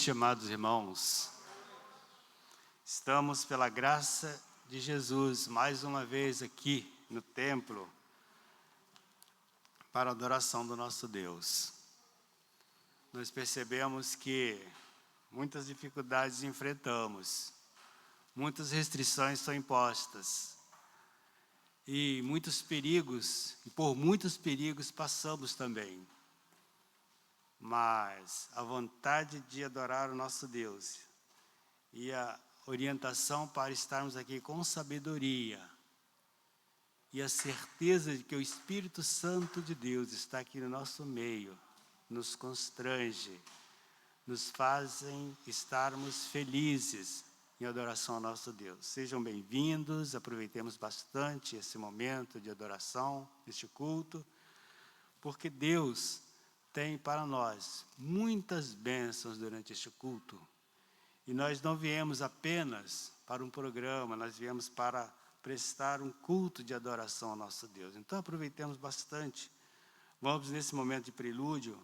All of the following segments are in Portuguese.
noite, amados irmãos. Estamos, pela graça de Jesus, mais uma vez aqui no templo, para a adoração do nosso Deus. Nós percebemos que muitas dificuldades enfrentamos, muitas restrições são impostas, e muitos perigos, e por muitos perigos passamos também. Mas a vontade de adorar o nosso Deus e a orientação para estarmos aqui com sabedoria e a certeza de que o Espírito Santo de Deus está aqui no nosso meio, nos constrange, nos fazem estarmos felizes em adoração ao nosso Deus. Sejam bem-vindos, aproveitemos bastante esse momento de adoração, este culto, porque Deus tem para nós muitas bênçãos durante este culto. E nós não viemos apenas para um programa, nós viemos para prestar um culto de adoração ao nosso Deus. Então aproveitemos bastante. Vamos, nesse momento de prelúdio,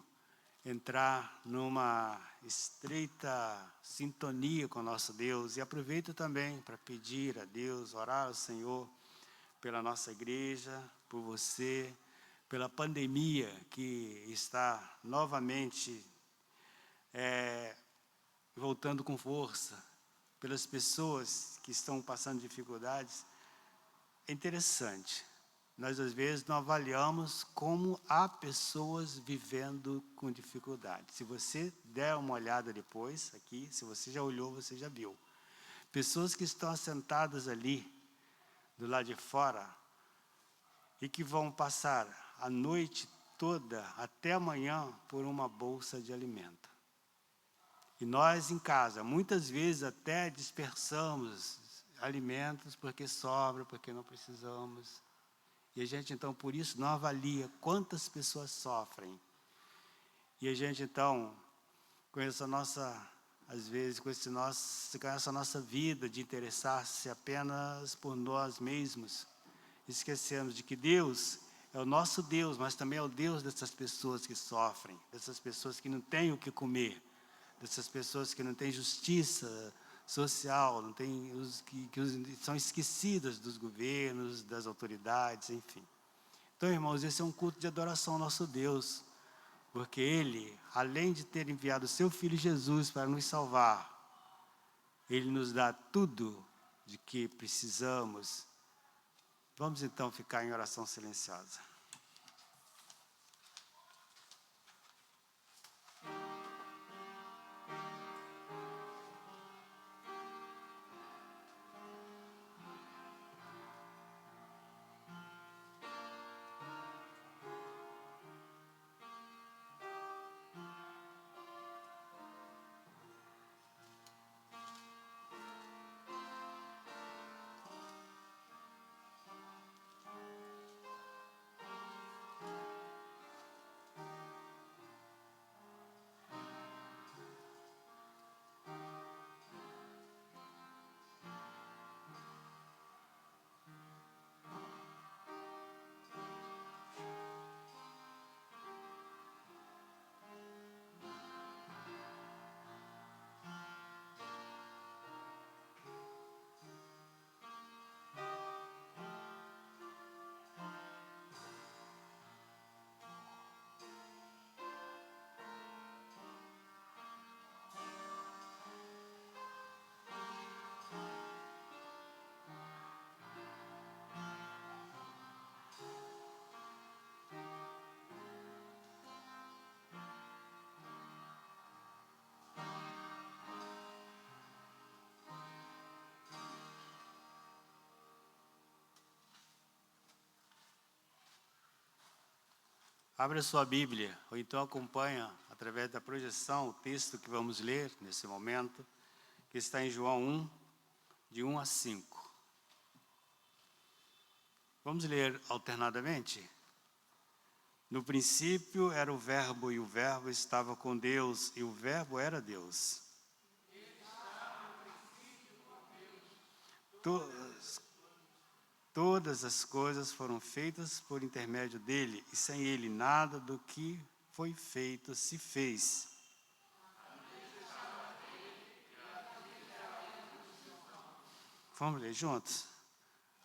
entrar numa estreita sintonia com o nosso Deus. E aproveito também para pedir a Deus, orar ao Senhor pela nossa igreja, por você, pela pandemia que está novamente voltando com força, pelas pessoas que estão passando dificuldades. É interessante, nós às vezes não avaliamos como há pessoas vivendo com dificuldade. Se você der uma olhada depois, aqui, se você já olhou, você já viu. Pessoas que estão assentadas ali, do lado de fora, e que vão passar a noite toda, até amanhã, por uma bolsa de alimento. E nós em casa, muitas vezes até dispersamos alimentos porque sobra, porque não precisamos. E a gente então, por isso, não avalia quantas pessoas sofrem. E a gente então, com essa nossa, às vezes, com essa nossa vida de interessar-se apenas por nós mesmos, esquecemos de que Deus é o nosso Deus, mas também é o Deus dessas pessoas que sofrem, dessas pessoas que não têm o que comer, dessas pessoas que não têm justiça social, não têm que são esquecidas dos governos, das autoridades, enfim. Então, irmãos, esse é um culto de adoração ao nosso Deus, porque Ele, além de ter enviado o seu Filho Jesus para nos salvar, Ele nos dá tudo de que precisamos. Vamos então ficar em oração silenciosa. Abra sua Bíblia, ou então acompanha, através da projeção, o texto que vamos ler nesse momento, que está em João 1, de 1 a 5. Vamos ler alternadamente? No princípio era o Verbo, e o Verbo estava com Deus, e o Verbo era Deus. Todas as coisas foram feitas por intermédio dele, e sem ele nada do que foi feito se fez. Vamos ler juntos?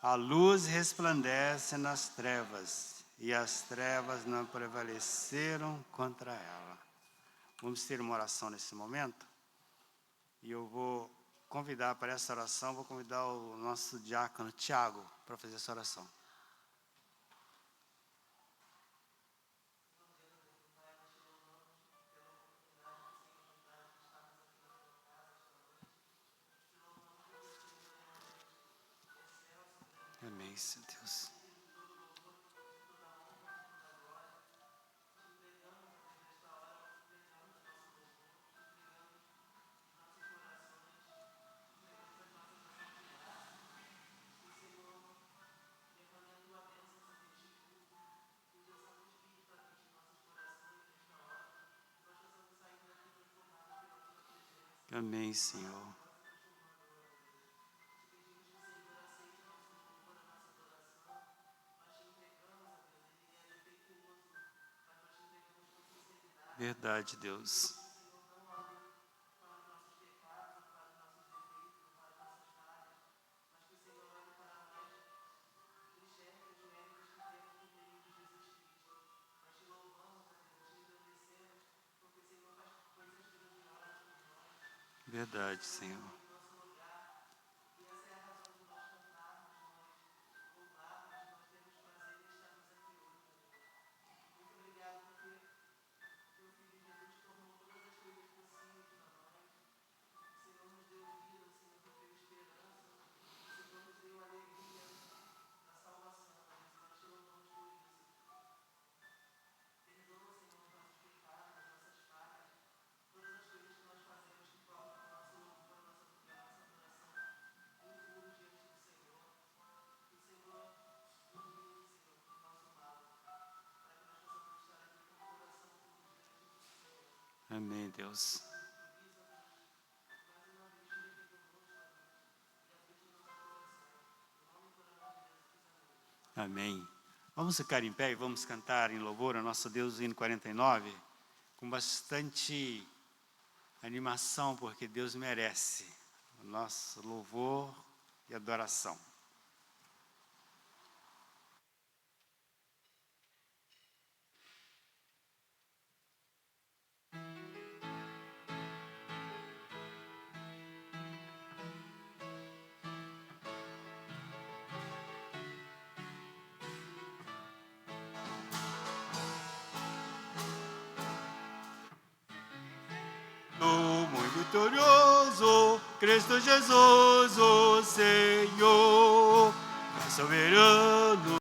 A luz resplandece nas trevas, e as trevas não prevaleceram contra ela. Vamos ter uma oração nesse momento? E eu vou convidar para essa oração, vou convidar o nosso diácono Tiago para fazer essa oração. Amém, Senhor Deus. Amém, Senhor. Verdade, Deus. Verdade, Senhor. Amém, Deus. Amém. Vamos ficar em pé e vamos cantar em louvor ao nosso Deus, o hino 49, com bastante animação, porque Deus merece o nosso louvor e adoração. Muito vitorioso, Cristo Jesus, o Senhor, é soberano,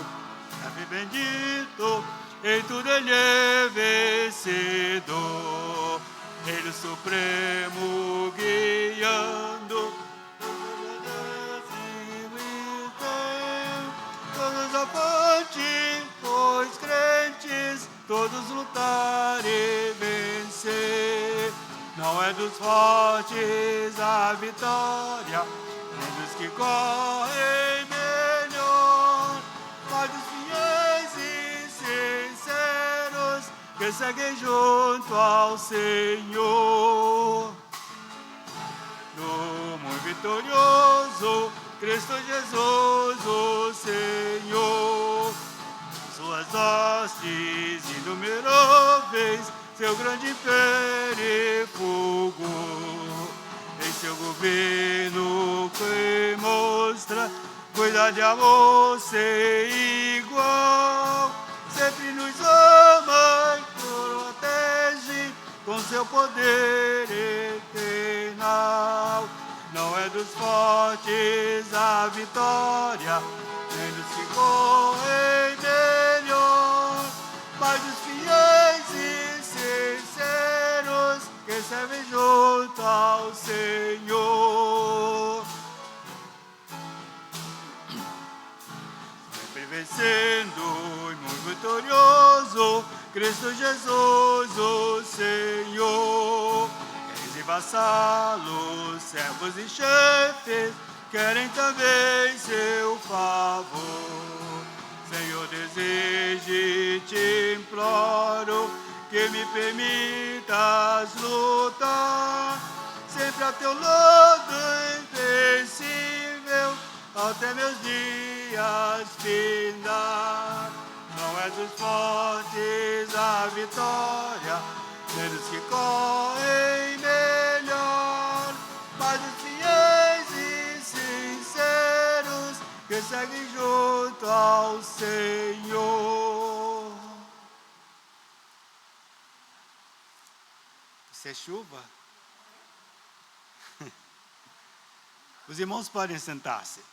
é bendito, em tudo Ele é vencedor, Ele supremo guiando, todos avante, pois crentes, todos lutar e vencer. Não é dos fortes a vitória, nem dos que correm melhor, mas dos fiéis e sinceros que seguem junto ao Senhor. No muito vitorioso, Cristo Jesus, o Senhor, suas hostes inumeráveis, seu grande império fulgor, em seu governo que mostra cuidado e amor sem igual, sempre nos ama e protege com seu poder eternal. Não é dos fortes a vitória, nem dos que correm melhor, mas dos fiéis e sinceros que servem junto ao Senhor. Sempre vencendo e muito vitorioso, Cristo Jesus, o Senhor. Reis e vassalos, servos e chefes, querem também seu favor. Senhor, desejo e te imploro que me permitas lutar sempre a teu lado invencível, até meus dias findar. Não é dos fortes a vitória, nem dos que correm melhor, mas dos fiéis e sinceros que seguem junto ao Senhor. Isso é chuva? Os irmãos podem sentar-se.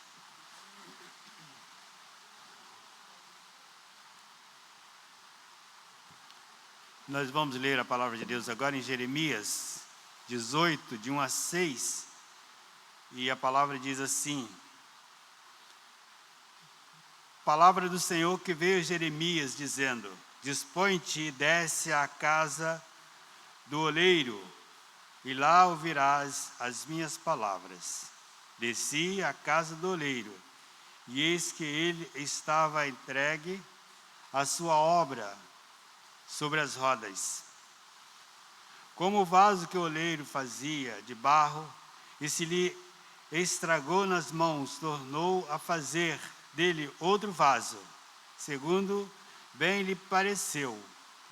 Nós vamos ler a palavra de Deus agora em Jeremias 18, de 1 a 6. E a palavra diz assim: palavra do Senhor que veio a Jeremias, dizendo: dispõe-te e desce à casa do oleiro, e lá ouvirás as minhas palavras. Desci à casa do oleiro, e eis que ele estava entregue à sua obra sobre as rodas. Como o vaso que o oleiro fazia de barro, e se lhe estragou nas mãos, tornou a fazer dele outro vaso, segundo bem lhe pareceu.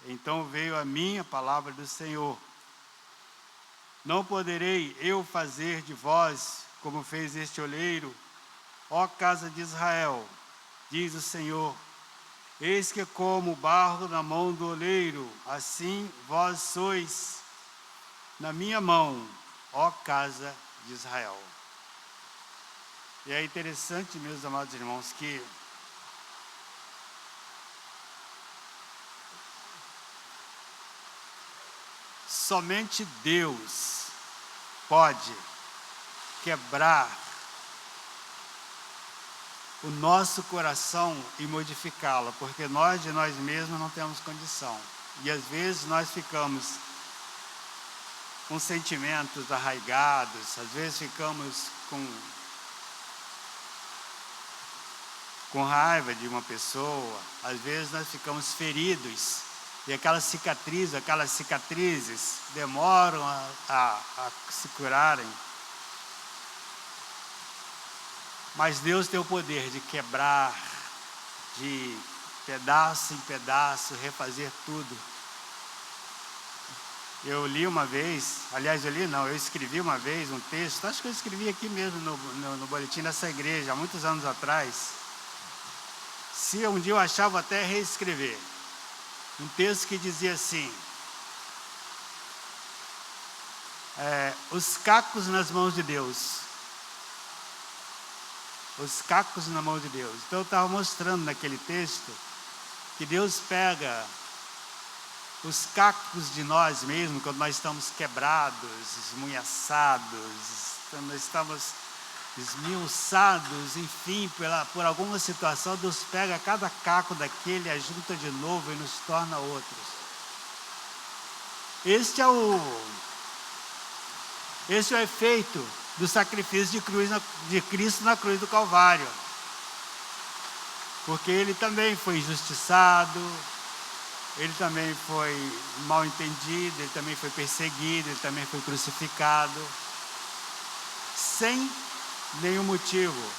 Então veio a mim a palavra do Senhor: não poderei eu fazer de vós como fez este oleiro, ó casa de Israel, diz o Senhor. Eis que como barro na mão do oleiro, assim vós sois na minha mão, ó casa de Israel. E é interessante, meus amados irmãos, que somente Deus pode quebrar o nosso coração e modificá-lo, porque nós de nós mesmos não temos condição. E às vezes nós ficamos com sentimentos arraigados, às vezes ficamos com raiva de uma pessoa, às vezes nós ficamos feridos, e aquelas cicatrizes demoram a se curarem. Mas Deus tem o poder de quebrar, de pedaço em pedaço, refazer tudo. Eu li uma vez, aliás, eu escrevi uma vez um texto, acho que eu escrevi aqui mesmo no boletim dessa igreja, há muitos anos atrás. Se um dia eu achar, vou até reescrever. Um texto que dizia assim: os cacos nas mãos de Deus. Os cacos na mão de Deus. Então eu estava mostrando naquele texto que Deus pega os cacos de nós mesmos, quando nós estamos quebrados, esmunhaçados, quando nós estamos esmiuçados, enfim, por alguma situação, Deus pega cada caco daquele, ajunta de novo e nos torna outros. Este é o efeito do sacrifício de Cristo na cruz do Calvário. Porque ele também foi injustiçado, ele também foi mal entendido, ele também foi perseguido, ele também foi crucificado, sem nenhum motivo,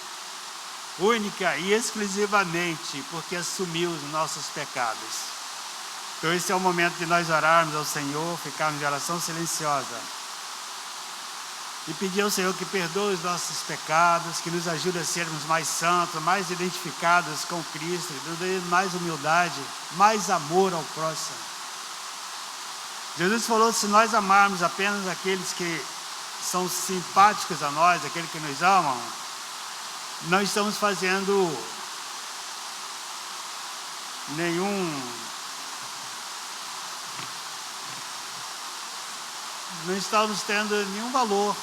única e exclusivamente porque assumiu os nossos pecados. Então esse é o momento de nós orarmos ao Senhor, ficarmos em oração silenciosa e pedir ao Senhor que perdoe os nossos pecados, que nos ajude a sermos mais santos, mais identificados com Cristo, que nos dê mais humildade, mais amor ao próximo. Jesus falou: se nós amarmos apenas aqueles que são simpáticos a nós, aqueles que nos amam, não estamos fazendo não estamos tendo nenhum valor.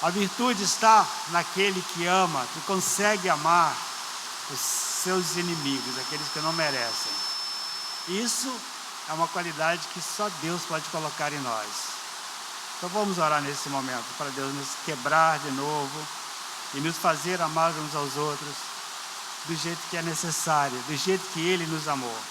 A virtude está naquele que ama, que consegue amar os seus inimigos, aqueles que não merecem. Isso é uma qualidade que só Deus pode colocar em nós. Então vamos orar nesse momento, para Deus nos quebrar de novo e nos fazer amar uns aos outros do jeito que é necessário, do jeito que Ele nos amou.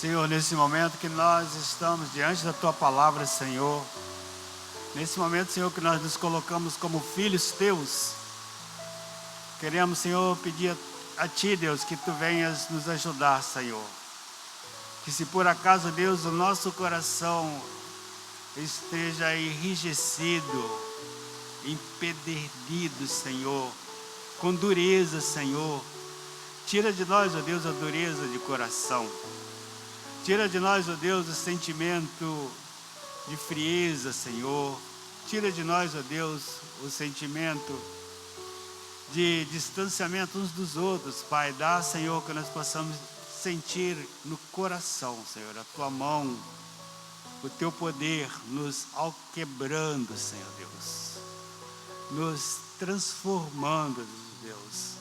Senhor, nesse momento que nós estamos diante da Tua palavra, Senhor, nesse momento, Senhor, que nós nos colocamos como filhos Teus, queremos, Senhor, pedir a Ti, Deus, que Tu venhas nos ajudar, Senhor. Que se por acaso, Deus, o nosso coração esteja enrijecido, empedernido, Senhor, com dureza, Senhor, tira de nós, ó Deus, a dureza de coração. Tira de nós, ó Deus, o sentimento de frieza, Senhor. Tira de nós, ó Deus, o sentimento de distanciamento uns dos outros, Pai. Dá, Senhor, que nós possamos sentir no coração, Senhor, a Tua mão, o Teu poder nos alquebrando, Senhor Deus. Nos transformando, Deus.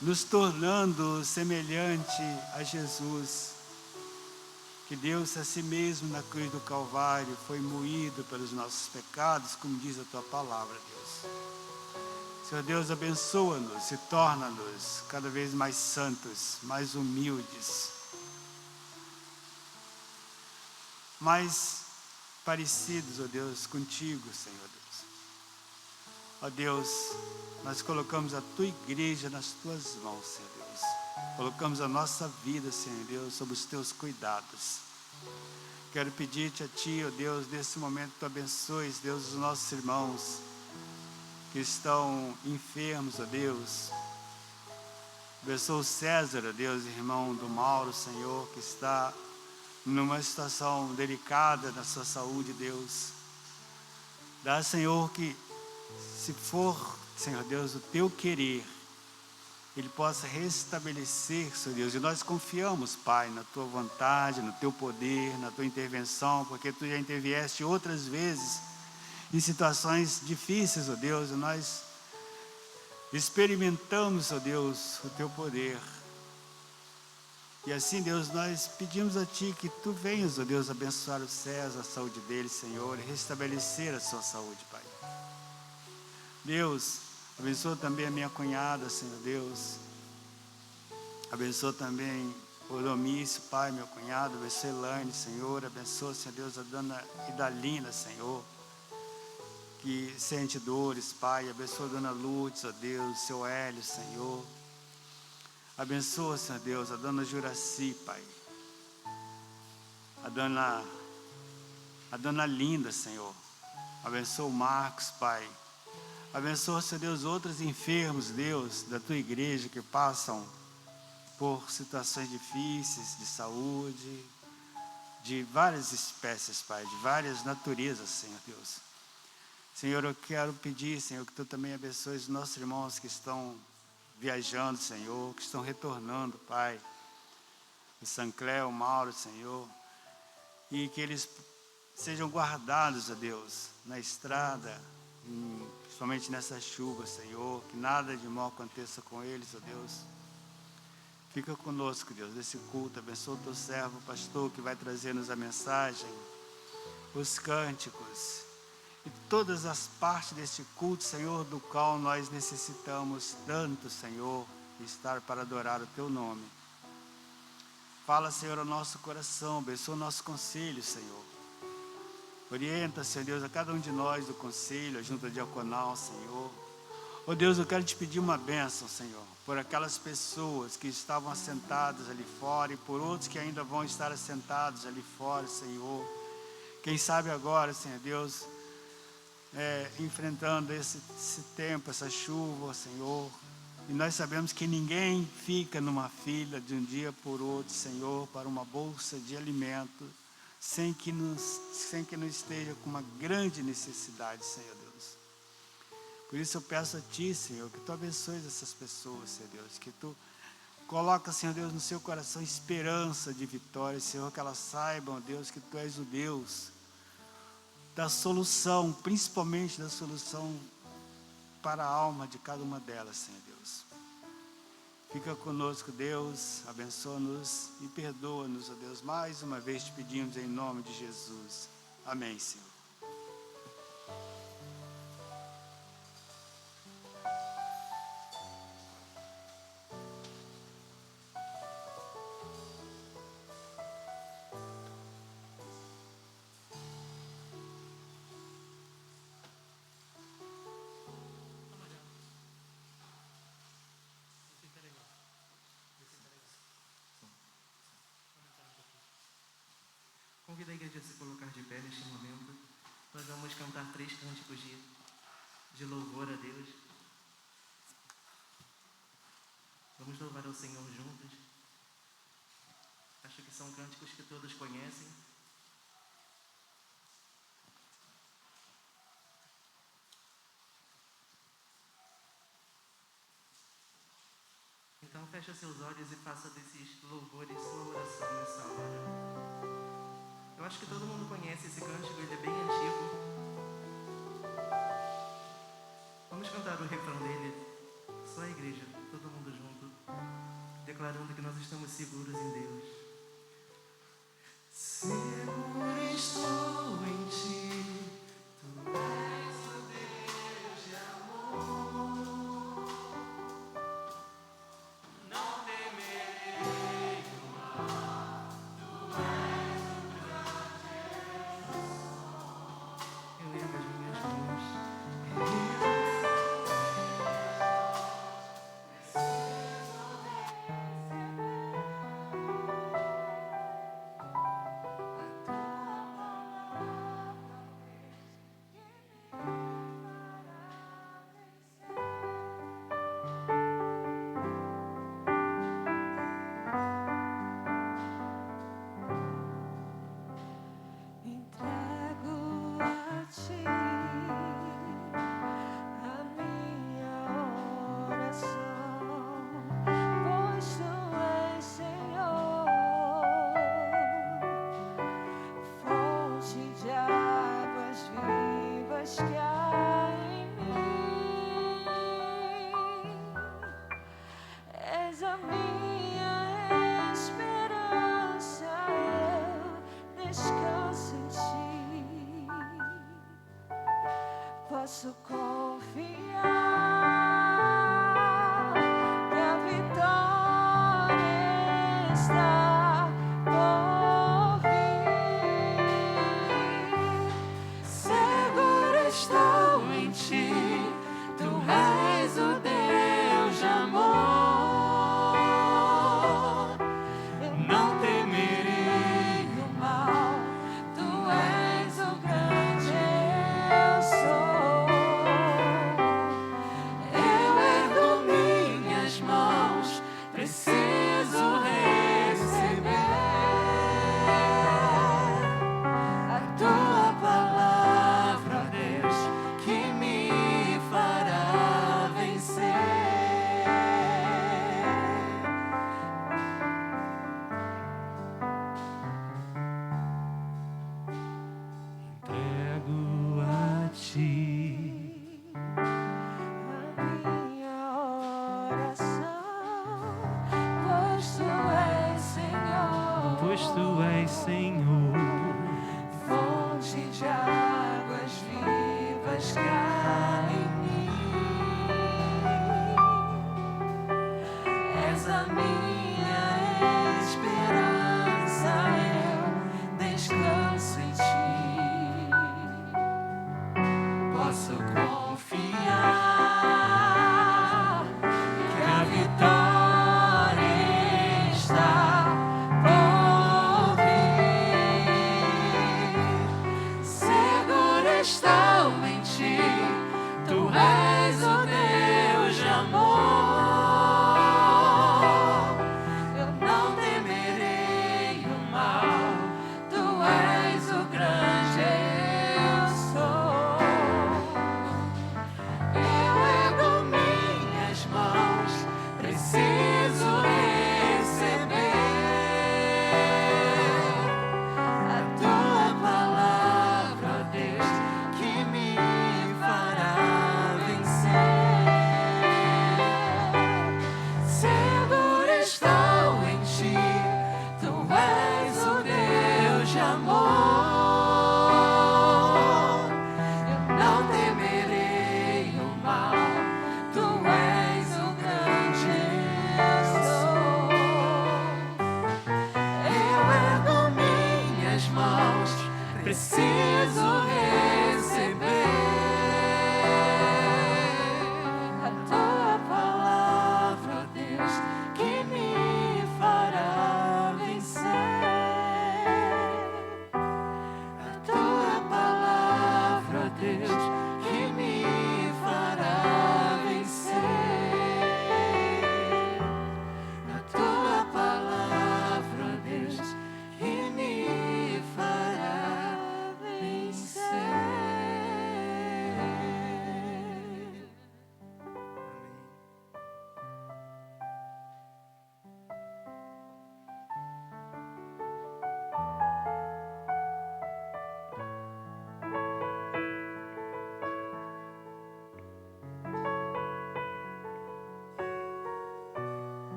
Nos tornando semelhante a Jesus. Que Deus a si mesmo na cruz do Calvário foi moído pelos nossos pecados, como diz a Tua palavra, Deus. Senhor Deus, abençoa-nos e torna-nos cada vez mais santos, mais humildes, mais parecidos, ó Deus, contigo, Senhor Deus. Ó Deus, nós colocamos a Tua igreja nas Tuas mãos, Senhor Deus. Colocamos a nossa vida, Senhor Deus, sob os Teus cuidados. Quero pedir-te a Ti, ó Deus, nesse momento Tu abençoes, Deus, os nossos irmãos que estão enfermos, ó Deus. Abençoa o César, ó Deus, irmão do Mauro, Senhor, que está numa situação delicada na sua saúde, Deus. Dá, Senhor, que se for, Senhor Deus, o Teu querer, Ele possa restabelecer, Senhor Deus. E nós confiamos, Pai, na Tua vontade, no Teu poder, na Tua intervenção, porque Tu já intervieste outras vezes em situações difíceis, ó Deus, e nós experimentamos, ó Deus, o Teu poder. E assim, Deus, nós pedimos a Ti que Tu venhas, ó Deus, abençoar o César, a saúde dele, Senhor, e restabelecer a sua saúde, Pai. Deus, abençoa também a minha cunhada, Senhor Deus. Abençoa também o Domício, Pai, meu cunhado. Abençoa a Elaine, Senhor. Abençoa, Senhor Deus, a dona Idalina, Senhor, que sente dores, Pai. Abençoa a dona Lourdes, ó Deus, seu Hélio, Senhor. Abençoa, Senhor Deus, a dona Juraci, Pai. A dona Linda, Senhor. Abençoa o Marcos, Pai. Abençoa, Senhor Deus, outros enfermos, Deus, da Tua igreja que passam por situações difíceis de saúde, de várias espécies, Pai, de várias naturezas, Senhor Deus. Senhor, eu quero pedir, Senhor, que Tu também abençoes os nossos irmãos que estão viajando, Senhor, que estão retornando, Pai. O Sancler, o Mauro, Senhor. E que eles sejam guardados, ó Deus, na estrada, principalmente nessa chuva, Senhor. Que nada de mal aconteça com eles, ó Deus. Fica conosco, Deus, nesse culto. Abençoa o Teu servo, o pastor, que vai trazer-nos a mensagem, os cânticos e todas as partes deste culto, Senhor, do qual nós necessitamos tanto, Senhor, estar para adorar o Teu nome. Fala, Senhor, ao nosso coração, abençoa o nosso conselho, Senhor. Orienta, Senhor Deus, a cada um de nós do conselho, a junta diaconal, Senhor. Oh Deus, eu quero Te pedir uma bênção, Senhor, por aquelas pessoas que estavam assentadas ali fora e por outros que ainda vão estar assentados ali fora, Senhor. Quem sabe agora, Senhor Deus, enfrentando esse tempo, essa chuva, Senhor. E nós sabemos que ninguém fica numa fila de um dia por outro, Senhor, para uma bolsa de alimento, sem que não esteja com uma grande necessidade, Senhor Deus. Por isso eu peço a Ti, Senhor, que Tu abençoes essas pessoas, Senhor Deus, que Tu coloca, Senhor Deus, no seu coração esperança de vitória, Senhor, que elas saibam, Deus, que Tu és o Deus da solução, principalmente da solução para a alma de cada uma delas, Senhor Deus. Fica conosco, Deus, abençoa-nos e perdoa-nos, ó Deus. Mais uma vez Te pedimos em nome de Jesus. Amém, Senhor. neste momento. Nós vamos cantar 3 cânticos de louvor a Deus. Vamos louvar ao Senhor juntos. Acho que são cânticos que todos conhecem. Então fecha seus olhos e faça desses louvores sua oração nessa hora. Eu acho que todo mundo conhece esse cântico, ele é bem antigo. Vamos cantar o refrão dele, só a igreja, todo mundo junto, declarando que nós estamos seguros em Deus. Seguro estou em ti, tu és o Deus de amor. Não temerei o mal, tu és o grande eu sou. Eu ergo as minhas mãos. Entrego a ti a minha oração, pois tu és Senhor, fonte de águas vivas que há em mim. És a minha esperança, eu descanso em ti. Posso confiar que a vitória está por vir. Seguro estou em ti, tu és o Deus de amor. Eu não temerei o mal, tu és o grande eu sou. Eu ergo minhas mãos, preciso receber a tua palavra, Deus, que me fará vencer. Entrego a ti A minha oração, pois tu és Senhor, fonte de águas vivas que há em mim. És a minha esperança, eu descanso em ti. Posso confiar que a vitória está por vir. Seguro estou em ti,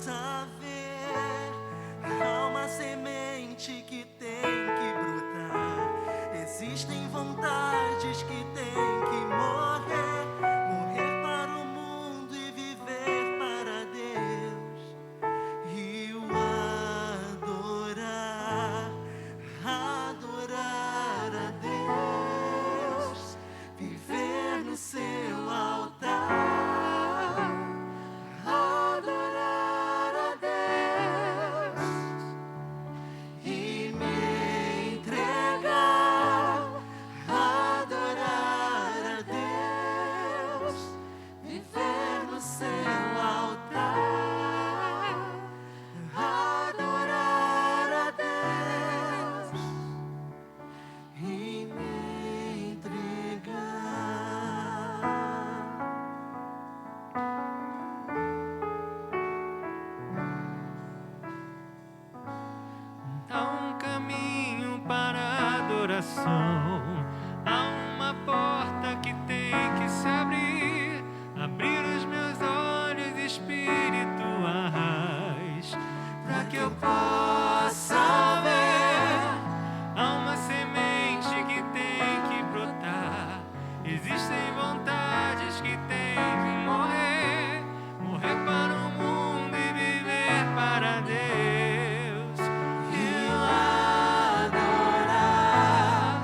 possa ver, há uma semente que tem que brotar. Existem vontades que têm que morrer, morrer para o mundo e viver para Deus. E o adorar, adorar a Deus, viver no seu altar, adorar a Deus e me entregar, adorar a Deus, viver no seu altar, adorar a Deus e me entregar. Há um caminho para a adoração, há uma porta que tem que se abrir, abrir os meus olhos espirituais, para que eu possa ver. Há uma semente que tem que brotar, existem vontades que têm que morrer, morrer para o mundo e viver para Deus. E eu adorar,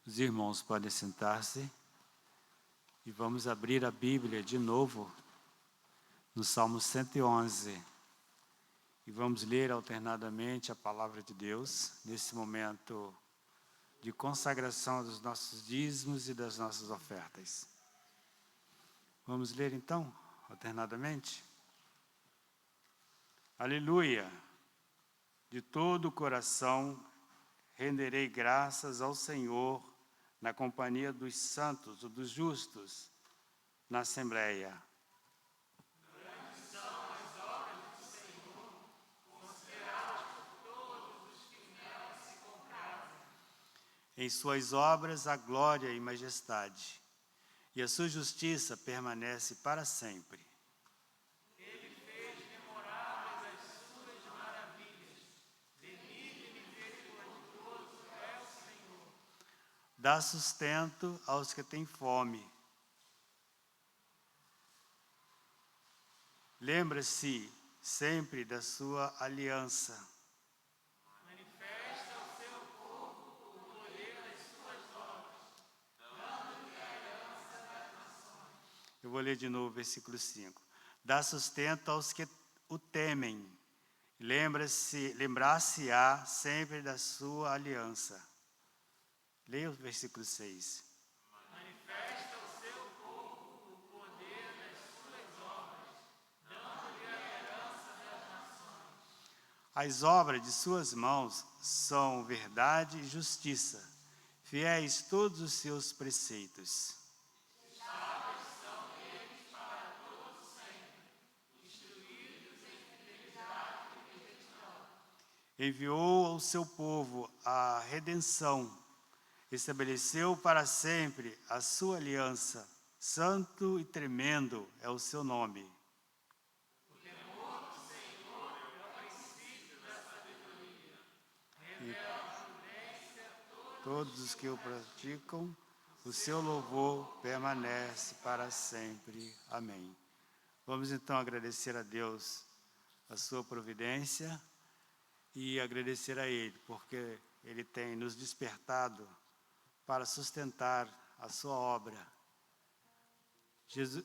Os irmãos podem sentar-se e vamos abrir a Bíblia de novo no Salmo 111 e vamos ler alternadamente a palavra de Deus nesse momento de consagração dos nossos dízimos e das nossas ofertas. Vamos ler então alternadamente? Aleluia! De todo o coração renderei graças ao Senhor na companhia dos santos ou dos justos na Assembleia. Grandes são as obras do Senhor, consideradas por todos os que nela se comprazem. Em suas obras há glória e majestade, e a sua justiça permanece para sempre. Ele fez memoráveis as suas maravilhas. Benigno e misericordioso é o Senhor. Dá sustento aos que têm fome. Lembra-se sempre da sua aliança. Manifesta ao seu povo o poder das suas obras, dando-lhe a herança das nações. Eu vou ler de novo o versículo 5. Dá sustento aos que o temem. Lembrar-se-á sempre da sua aliança. Leia o versículo 6. Manifesta ao seu povo o poder das suas obras, dando-lhe a herança das nações. As obras de suas mãos são verdade e justiça, fiéis todos os seus preceitos. Enviou ao seu povo a redenção, estabeleceu para sempre a sua aliança, santo e tremendo é o seu nome. O temor do Senhor é o princípio da sabedoria, revela a prudência a Todos os que o praticam, o seu louvor permanece para sempre. Amém. Vamos então agradecer a Deus a sua providência e agradecer a Ele, porque Ele tem nos despertado para sustentar a sua obra.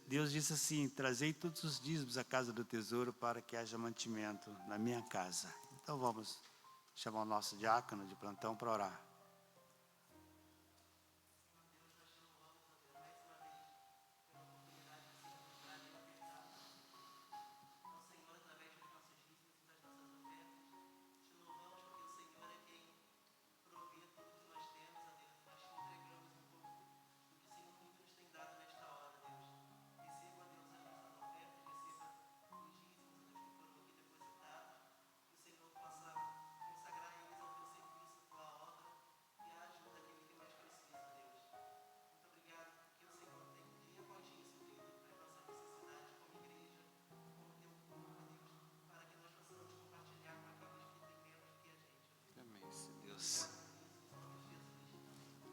Deus disse assim: trazei todos os dízimos à casa do tesouro para que haja mantimento na minha casa. Então vamos chamar o nosso diácono de plantão para orar.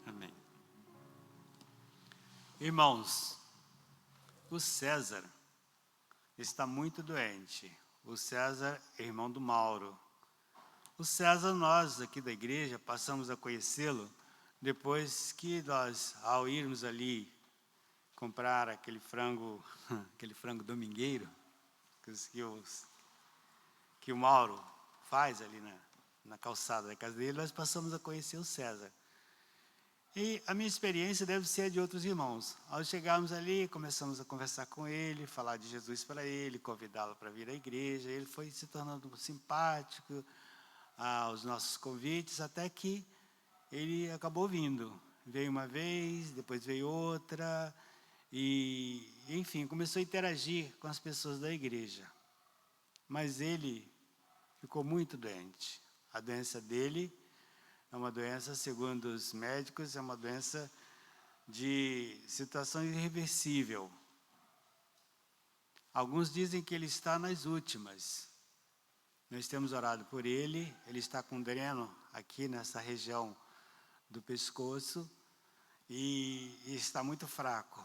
Amém. Irmãos, o César está muito doente. O César é irmão do Mauro. O César, nós aqui da igreja, passamos a conhecê-lo depois que nós, ao irmos ali comprar aquele frango domingueiro, que o Mauro faz ali na calçada da casa dele, nós passamos a conhecer o César. E a minha experiência deve ser a de outros irmãos. Ao chegarmos ali, começamos a conversar com ele, falar de Jesus para ele, convidá-lo para vir à igreja. Ele foi se tornando simpático aos nossos convites, até que ele acabou vindo. Veio uma vez, depois veio outra, e, enfim, começou a interagir com as pessoas da igreja. Mas ele ficou muito doente. A doença dele é uma doença, segundo os médicos, é uma doença de situação irreversível. Alguns dizem que ele está nas últimas. Nós temos orado por ele, ele está com dreno aqui nessa região do pescoço e está muito fraco.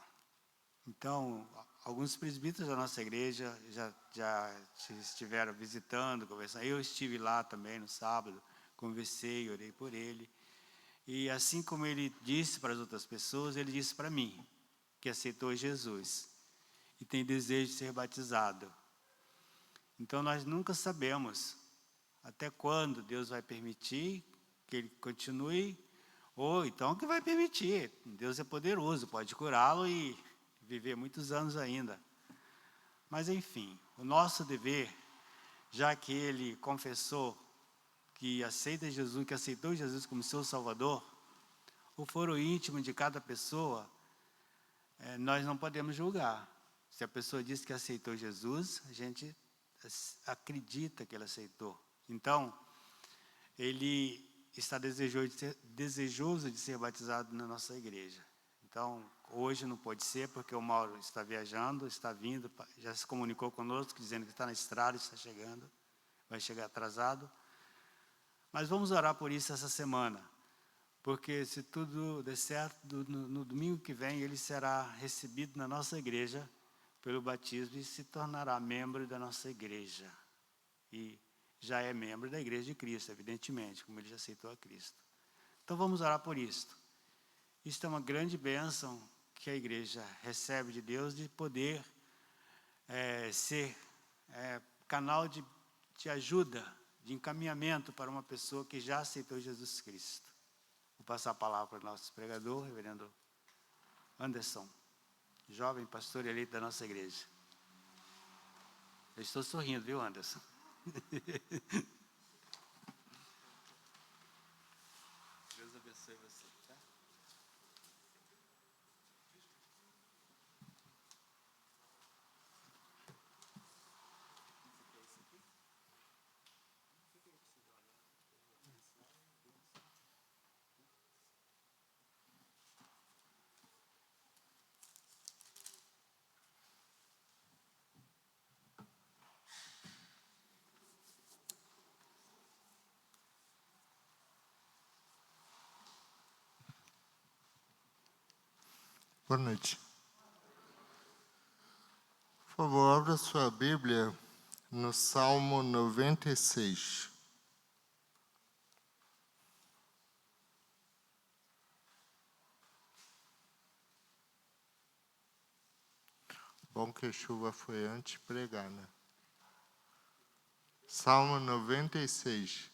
Então, alguns presbíteros da nossa igreja já estiveram visitando, conversando. Eu estive lá também no sábado, conversei, orei por ele. E assim como ele disse para as outras pessoas, ele disse para mim, que aceitou Jesus e tem desejo de ser batizado. Então nós nunca sabemos até quando Deus vai permitir que ele continue, ou então que vai permitir. Deus é poderoso, pode curá-lo e viver muitos anos ainda. Mas enfim, o nosso dever, já que ele confessou que aceita Jesus, que aceitou Jesus como seu Salvador, o foro íntimo de cada pessoa, nós não podemos julgar. Se a pessoa diz que aceitou Jesus, a gente acredita que ele aceitou. Então, ele está desejoso de ser batizado na nossa igreja. Então, hoje não pode ser, porque o Mauro está viajando, está vindo, já se comunicou conosco, dizendo que está na estrada, está chegando, vai chegar atrasado. Mas vamos orar por isso essa semana, porque se tudo der certo, no domingo que vem, ele será recebido na nossa igreja pelo batismo e se tornará membro da nossa igreja. E já é membro da igreja de Cristo, evidentemente, como ele já aceitou a Cristo. Então vamos orar por isto. Isto é uma grande bênção que a igreja recebe de Deus, de poder ser canal de ajuda, de encaminhamento para uma pessoa que já aceitou Jesus Cristo. Vou passar a palavra para o nosso pregador, reverendo Anderson, jovem pastor eleito da nossa igreja. Eu estou sorrindo, viu, Anderson? Deus abençoe você, tá? Boa noite. Por favor, abra sua Bíblia no Salmo 96. Bom que a chuva foi antes de pregar, né? Salmo 96.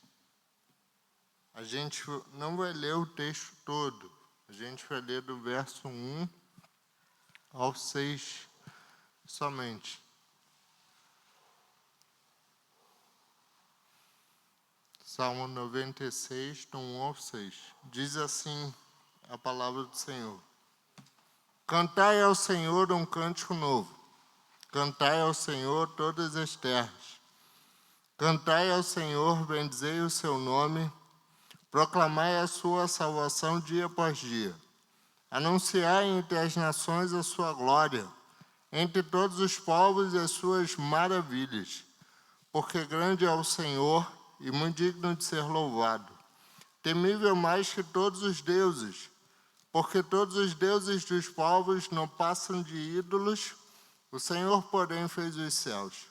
A gente não vai ler o texto todo. A gente vai ler do verso 1 ao 6 somente. Salmo 96, do 1 ao 6. Diz assim a palavra do Senhor. Cantai ao Senhor um cântico novo. Cantai ao Senhor todas as terras. Cantai ao Senhor, bendizei o seu nome. Proclamai a sua salvação dia após dia. Anunciai entre as nações a sua glória, entre todos os povos as suas maravilhas. Porque grande é o Senhor e muito digno de ser louvado. Temível mais que todos os deuses, porque todos os deuses dos povos não passam de ídolos, o Senhor, porém, fez os céus.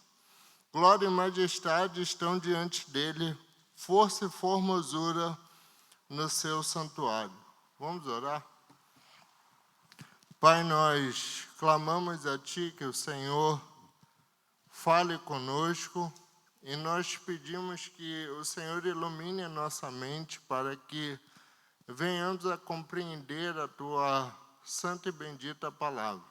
Glória e majestade estão diante dele, força e formosura no seu santuário. Vamos orar? Pai, nós clamamos a Ti que o Senhor fale conosco e nós pedimos que o Senhor ilumine a nossa mente para que venhamos a compreender a Tua santa e bendita palavra.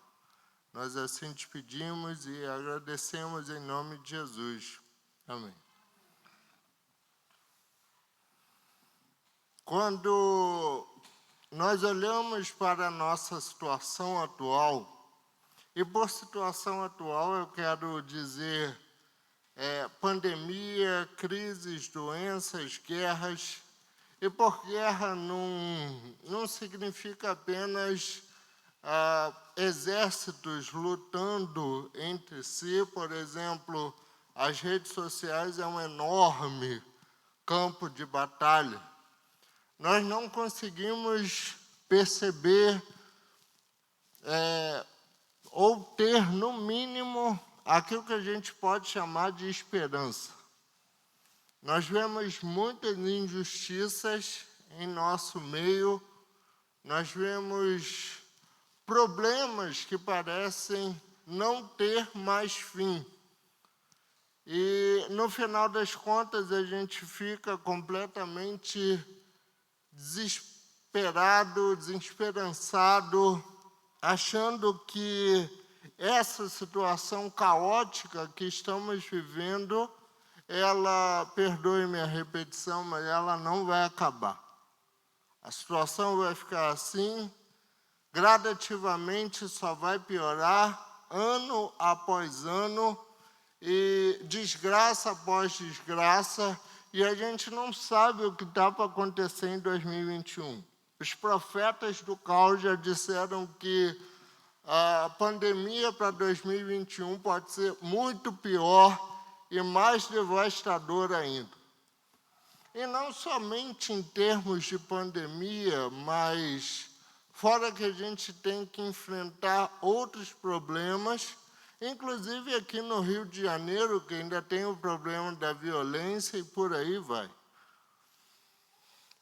Nós assim te pedimos e agradecemos em nome de Jesus. Amém. Quando nós olhamos para a nossa situação atual, e por situação atual eu quero dizer pandemia, crises, doenças, guerras, e por guerra não significa apenas exércitos lutando entre si. Por exemplo, as redes sociais é um enorme campo de batalha. Nós não conseguimos perceber ou ter, no mínimo, aquilo que a gente pode chamar de esperança. Nós vemos muitas injustiças em nosso meio, nós vemos problemas que parecem não ter mais fim. E, no final das contas, a gente fica completamente desesperado, desesperançado, achando que essa situação caótica que estamos vivendo, ela, perdoe-me a repetição, mas ela não vai acabar. A situação vai ficar assim, gradativamente só vai piorar, ano após ano, e desgraça após desgraça, e a gente não sabe o que está para acontecer em 2021. Os profetas do caos já disseram que a pandemia para 2021 pode ser muito pior e mais devastadora ainda. E não somente em termos de pandemia, mas fora que a gente tem que enfrentar outros problemas, inclusive aqui no Rio de Janeiro, que ainda tem o problema da violência e por aí vai.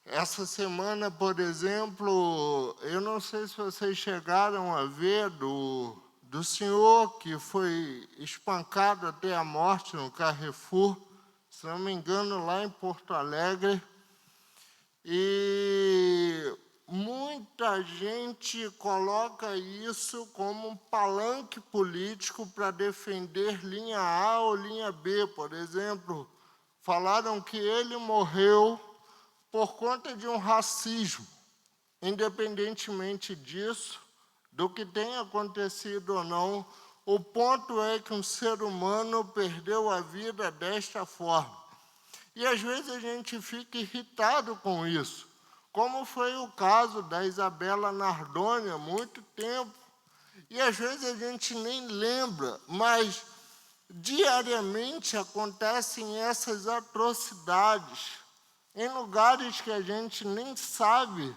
Essa semana, por exemplo, eu não sei se vocês chegaram a ver do senhor que foi espancado até a morte no Carrefour, se não me engano, lá em Porto Alegre. E muita gente coloca isso como um palanque político para defender linha A ou linha B. Por exemplo, falaram que ele morreu por conta de um racismo. Independentemente disso, do que tenha acontecido ou não, o ponto é que um ser humano perdeu a vida desta forma. E às vezes a gente fica irritado com isso, como foi o caso da Isabela Nardoni há muito tempo. E às vezes a gente nem lembra, mas diariamente acontecem essas atrocidades em lugares que a gente nem sabe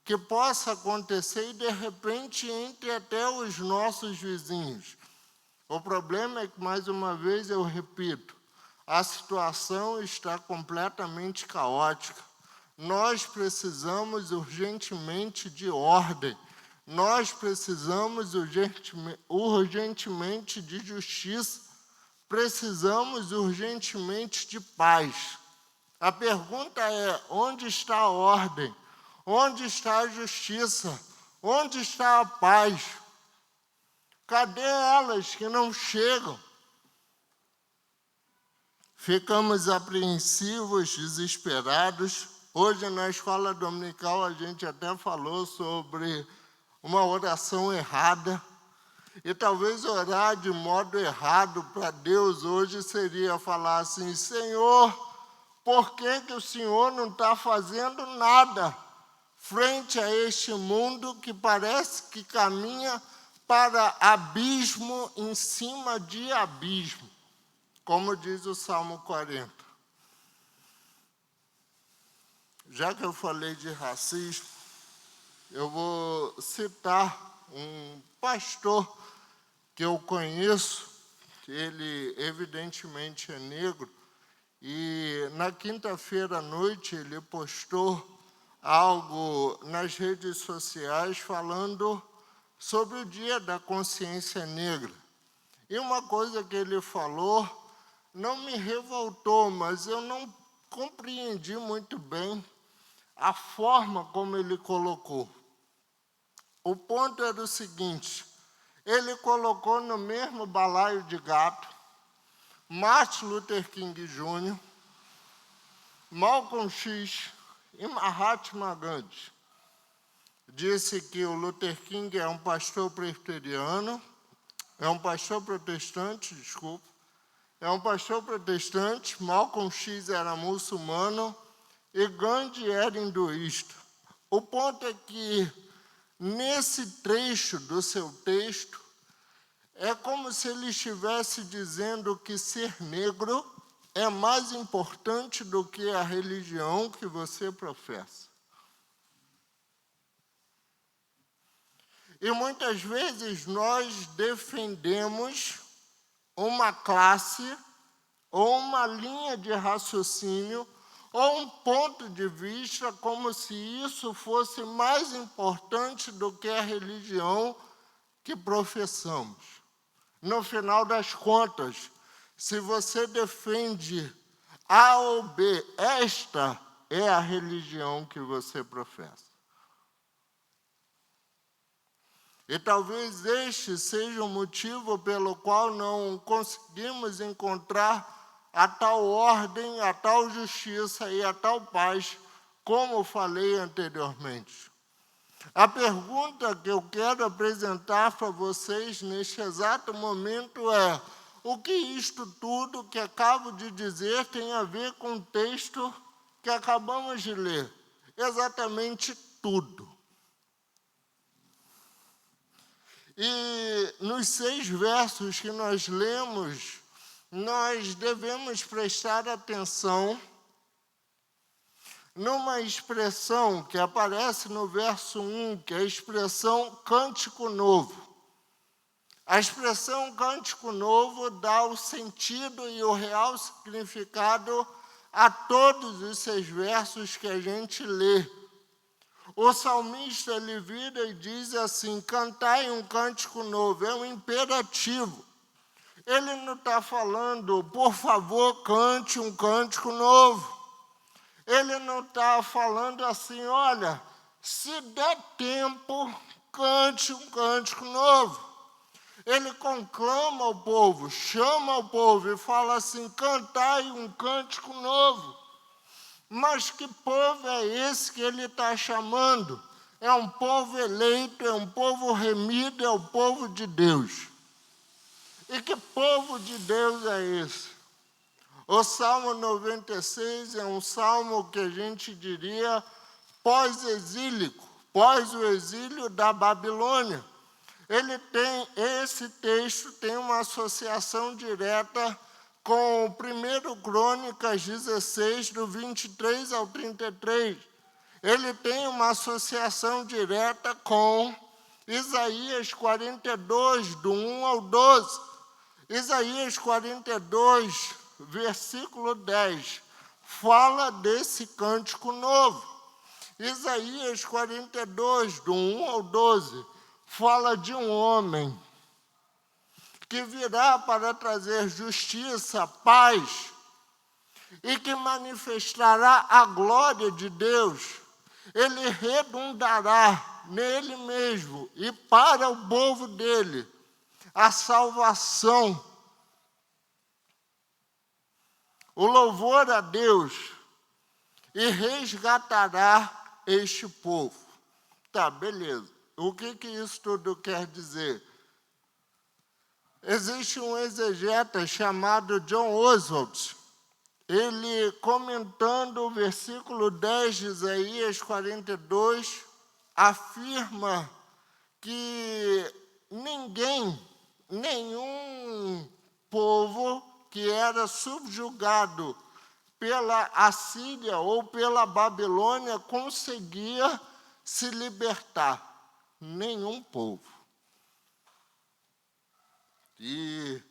que possa acontecer e, de repente, entre até os nossos vizinhos. O problema é que, mais uma vez, eu repito, a situação está completamente caótica. Nós precisamos urgentemente de ordem. Nós precisamos urgentemente de justiça. Precisamos urgentemente de paz. A pergunta é: onde está a ordem? Onde está a justiça? Onde está a paz? Cadê elas que não chegam? Ficamos apreensivos, desesperados. Hoje, na escola dominical, a gente até falou sobre uma oração errada. E talvez orar de modo errado para Deus hoje seria falar assim: Senhor, por que o Senhor não está fazendo nada frente a este mundo que parece que caminha para abismo em cima de abismo, como diz o Salmo 40. Já que eu falei de racismo, eu vou citar um pastor que eu conheço, que ele evidentemente é negro, e na quinta-feira à noite ele postou algo nas redes sociais falando sobre o Dia da Consciência Negra. E uma coisa que ele falou não me revoltou, mas eu não compreendi muito bem a forma como ele colocou. O ponto era o seguinte: ele colocou no mesmo balaio de gato Martin Luther King Jr., Malcolm X e Mahatma Gandhi. Disse que o Luther King é um pastor presbiteriano, é um pastor protestante, é um pastor protestante, Malcolm X era muçulmano e Gandhi era hinduísta. O ponto é que, nesse trecho do seu texto, é como se ele estivesse dizendo que ser negro é mais importante do que a religião que você professa. E muitas vezes nós defendemos uma classe ou uma linha de raciocínio ou um ponto de vista como se isso fosse mais importante do que a religião que professamos. No final das contas, se você defende A ou B, esta é a religião que você professa. E talvez este seja o motivo pelo qual não conseguimos encontrar a tal ordem, a tal justiça e a tal paz, como falei anteriormente. A pergunta que eu quero apresentar para vocês neste exato momento é: o que isto tudo que acabo de dizer tem a ver com o texto que acabamos de ler? Exatamente tudo. E nos 6 versos que nós lemos, nós devemos prestar atenção numa expressão que aparece no verso 1, que é a expressão cântico novo. A expressão cântico novo dá o sentido e o real significado a todos os 6 versos que a gente lê. O salmista, ele vira e diz assim: cantai um cântico novo, é um imperativo. Ele não está falando, por favor, cante um cântico novo. Ele não está falando assim, olha, se der tempo, cante um cântico novo. Ele conclama o povo, chama o povo e fala assim: cantai um cântico novo. Mas que povo é esse que ele está chamando? É um povo eleito, é um povo remido, é o povo de Deus. E que povo de Deus é esse? O Salmo 96 é um salmo que a gente diria pós-exílico, pós o exílio da Babilônia. Esse texto tem uma associação direta com 1 Crônicas 16, do 23 ao 33. Ele tem uma associação direta com Isaías 42, do 1 ao 12. Isaías 42, versículo 10, fala desse cântico novo. Isaías 42, do 1 ao 12, fala de um homem que virá para trazer justiça, paz, e que manifestará a glória de Deus. Ele redundará nele mesmo e para o povo dele a salvação, o louvor a Deus, e resgatará este povo. Tá, beleza. O que isso tudo quer dizer? Existe um exegeta chamado John Oswald. Ele, comentando o versículo 10 de Isaías 42, afirma que nenhum povo que era subjugado pela Assíria ou pela Babilônia conseguia se libertar. Nenhum povo. E,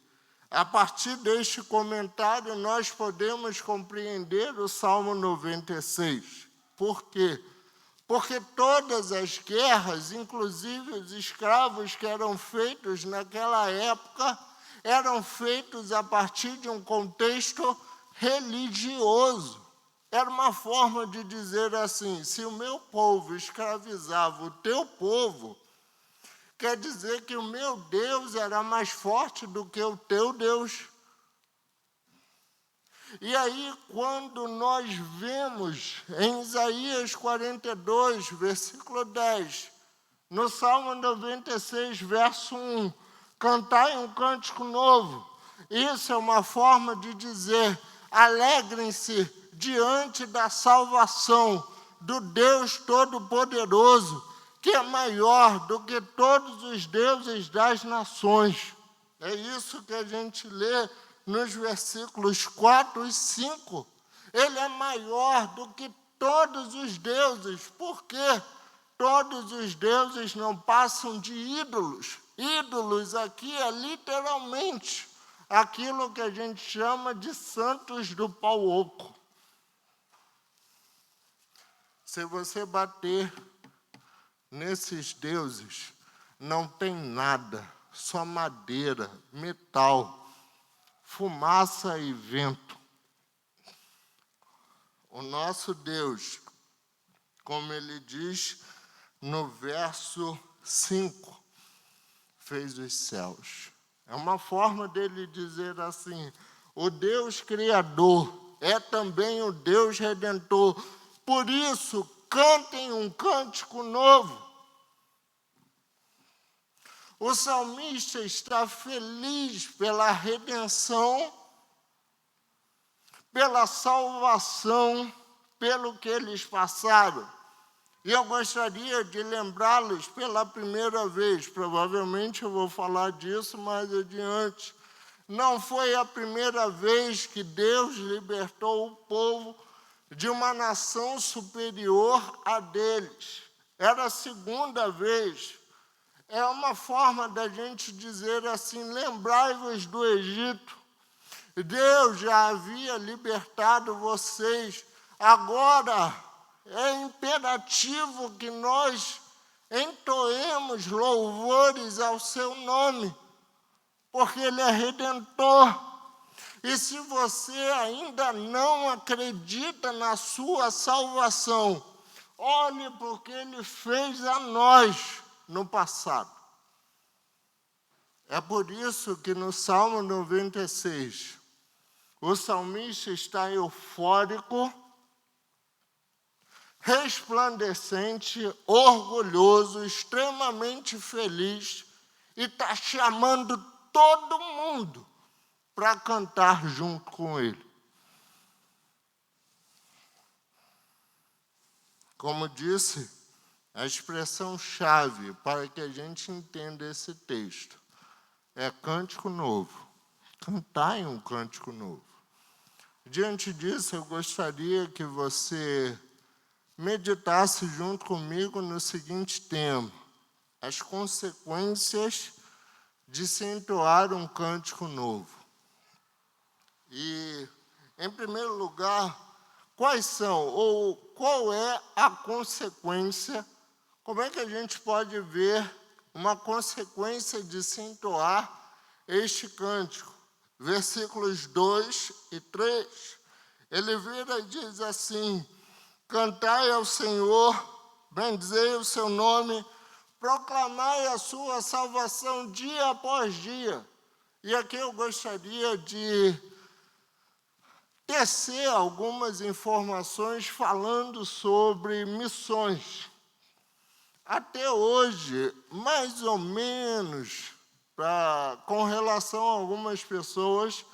a partir deste comentário, nós podemos compreender o Salmo 96. Por quê? Porque todas as guerras, inclusive os escravos que eram feitos naquela época, eram feitos a partir de um contexto religioso. Era uma forma de dizer assim: se o meu povo escravizava o teu povo, quer dizer que o meu Deus era mais forte do que o teu Deus. E aí, quando nós vemos em Isaías 42, versículo 10, no Salmo 96, verso 1, cantai um cântico novo, isso é uma forma de dizer: alegrem-se diante da salvação do Deus Todo-Poderoso, que é maior do que todos os deuses das nações. É isso que a gente lê nos versículos 4 e 5. Ele é maior do que todos os deuses. Por quê? Todos os deuses não passam de ídolos. Ídolos aqui é literalmente aquilo que a gente chama de santos do pau oco. Se você bater nesses deuses, não tem nada, só madeira, metal, fumaça e vento. O nosso Deus, como ele diz no verso 5, fez os céus. É uma forma dele dizer assim: o Deus Criador é também o Deus Redentor. Por isso, cantem um cântico novo. O salmista está feliz pela redenção, pela salvação, pelo que eles passaram. E eu gostaria de lembrá-los pela primeira vez, provavelmente eu vou falar disso mais adiante. Não foi a primeira vez que Deus libertou o povo de uma nação superior a deles. Era a segunda vez. É uma forma da gente dizer assim: lembrai-vos do Egito. Deus já havia libertado vocês. Agora é imperativo que nós entoemos louvores ao seu nome, porque ele é redentor. E se você ainda não acredita na sua salvação, olhe porque ele fez a nós no passado. É por isso que no Salmo 96, o salmista está eufórico, resplandecente, orgulhoso, extremamente feliz, e está chamando todo mundo para cantar junto com ele. Como disse, a expressão-chave para que a gente entenda esse texto é cântico novo. Cantai um cântico novo. Diante disso, eu gostaria que você meditasse junto comigo no seguinte tema: as consequências de se entoar um cântico novo. E, em primeiro lugar, quais são, ou qual é a consequência, como é que a gente pode ver uma consequência de se entoar este cântico? Versículos 2 e 3, ele vira e diz assim: cantai ao Senhor, bendizei o seu nome, proclamai a sua salvação dia após dia. E aqui eu gostaria de tecer algumas informações falando sobre missões. Até hoje, mais ou menos, com relação a algumas pessoas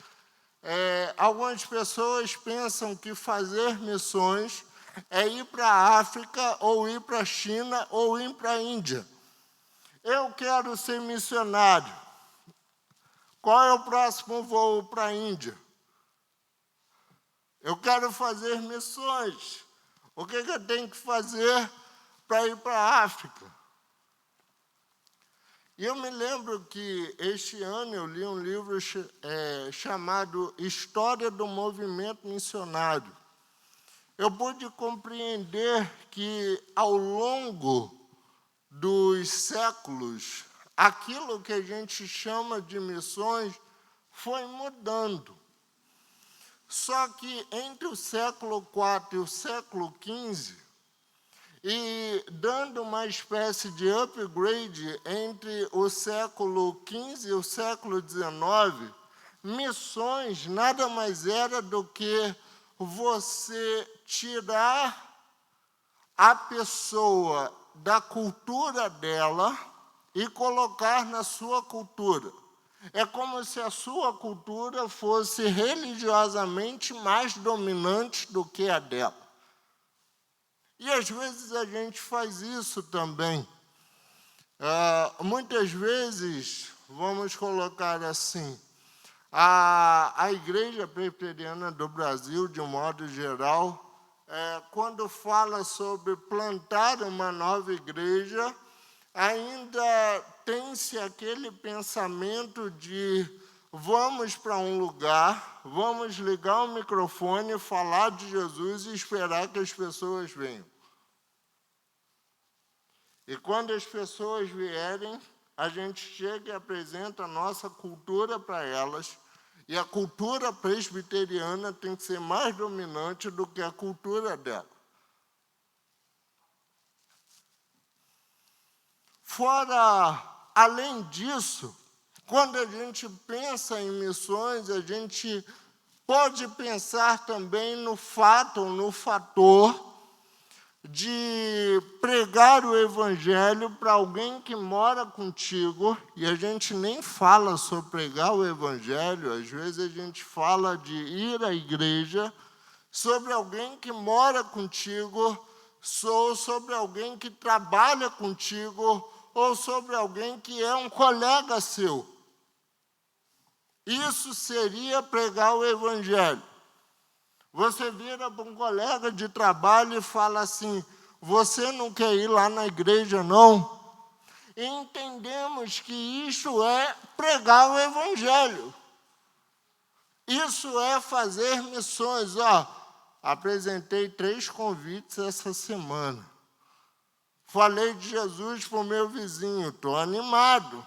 pensam que fazer missões é ir para a África, ou ir para a China, ou ir para a Índia. Eu quero ser missionário. Qual é o próximo voo para a Índia? Eu quero fazer missões. O que eu tenho que fazer para ir para a África? E eu me lembro que este ano eu li um livro chamado História do Movimento Missionário. Eu pude compreender que, ao longo dos séculos, aquilo que a gente chama de missões foi mudando. Só que entre o século IV e o século XV, e dando uma espécie de upgrade entre o século XV e o século XIX, missões nada mais era do que você tirar a pessoa da cultura dela e colocar na sua cultura. É como se a sua cultura fosse religiosamente mais dominante do que a dela. E às vezes a gente faz isso também. Muitas vezes, vamos colocar assim, a Igreja Presbiteriana do Brasil, de um modo geral, quando fala sobre plantar uma nova igreja, ainda tem-se aquele pensamento de vamos para um lugar, vamos ligar o microfone, falar de Jesus e esperar que as pessoas venham. E quando as pessoas vierem, a gente chega e apresenta a nossa cultura para elas, e a cultura presbiteriana tem que ser mais dominante do que a cultura dela. Fora, além disso, quando a gente pensa em missões, a gente pode pensar também no fato, no fator de pregar o evangelho para alguém que mora contigo, e a gente nem fala sobre pregar o evangelho, às vezes a gente fala de ir à igreja, sobre alguém que mora contigo, ou sobre alguém que trabalha contigo, ou sobre alguém que é um colega seu. Isso seria pregar o evangelho. Você vira para um colega de trabalho e fala assim: você não quer ir lá na igreja, não? E entendemos que isso é pregar o evangelho. Isso é fazer missões. Apresentei 3 convites essa semana. Falei de Jesus para o meu vizinho, estou animado.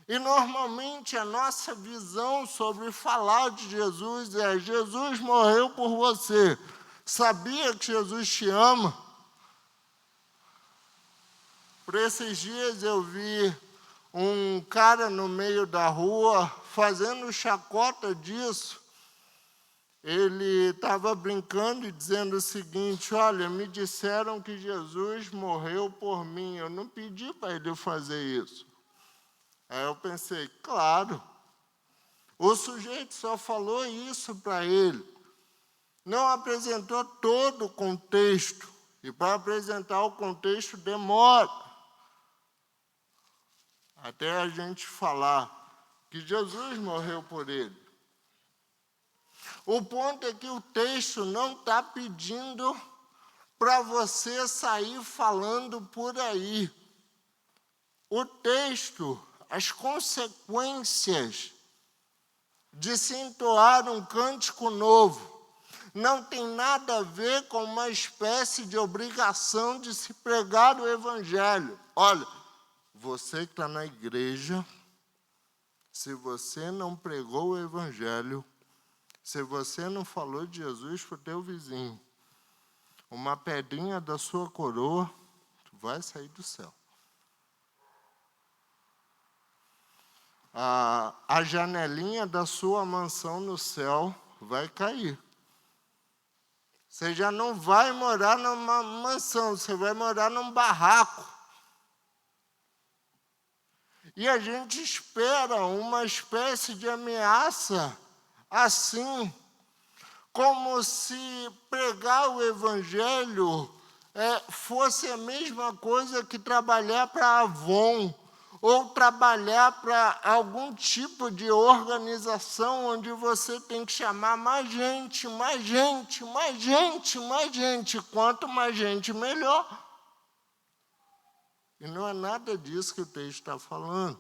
E, normalmente, a nossa visão sobre falar de Jesus é: Jesus morreu por você. Sabia que Jesus te ama? Por esses dias eu vi um cara no meio da rua fazendo chacota disso. Ele estava brincando e dizendo o seguinte: olha, me disseram que Jesus morreu por mim. Eu não pedi para ele fazer isso. Aí eu pensei, claro, o sujeito só falou isso para ele, não apresentou todo o contexto, e para apresentar o contexto demora, até a gente falar que Jesus morreu por ele. O ponto é que o texto não está pedindo para você sair falando por aí. O texto, as consequências de se entoar um cântico novo, não tem nada a ver com uma espécie de obrigação de se pregar o evangelho. Olha, você que está na igreja, se você não pregou o evangelho, se você não falou de Jesus para o teu vizinho, uma pedrinha da sua coroa vai sair do céu. A janelinha da sua mansão no céu vai cair. Você já não vai morar numa mansão, você vai morar num barraco. E a gente espera uma espécie de ameaça assim, como se pregar o evangelho fosse a mesma coisa que trabalhar para a Avon, ou trabalhar para algum tipo de organização onde você tem que chamar mais gente, mais gente, mais gente, mais gente. Quanto mais gente, melhor. E não é nada disso que o texto está falando.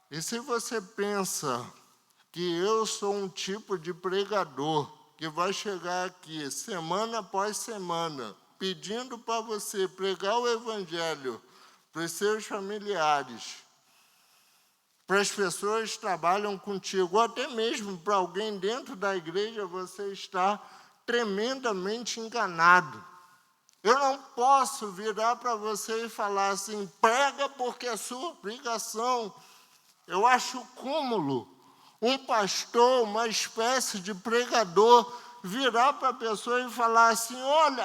E se você pensa que eu sou um tipo de pregador que vai chegar aqui semana após semana pedindo para você pregar o evangelho para os seus familiares, para as pessoas que trabalham contigo, ou até mesmo para alguém dentro da igreja, você está tremendamente enganado. Eu não posso virar para você e falar assim: prega porque é sua obrigação. Eu acho cúmulo um pastor, uma espécie de pregador, virar para a pessoa e falar assim: olha,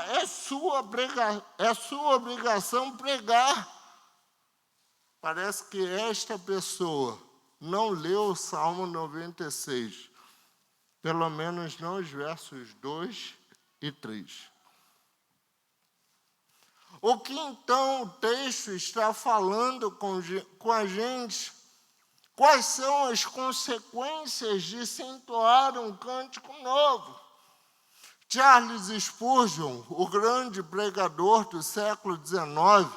é sua obrigação pregar. Parece que esta pessoa não leu o Salmo 96, pelo menos não os versos 2 e 3. O que então o texto está falando com a gente? Quais são as consequências de se entoar um cântico novo? Charles Spurgeon, o grande pregador do século XIX,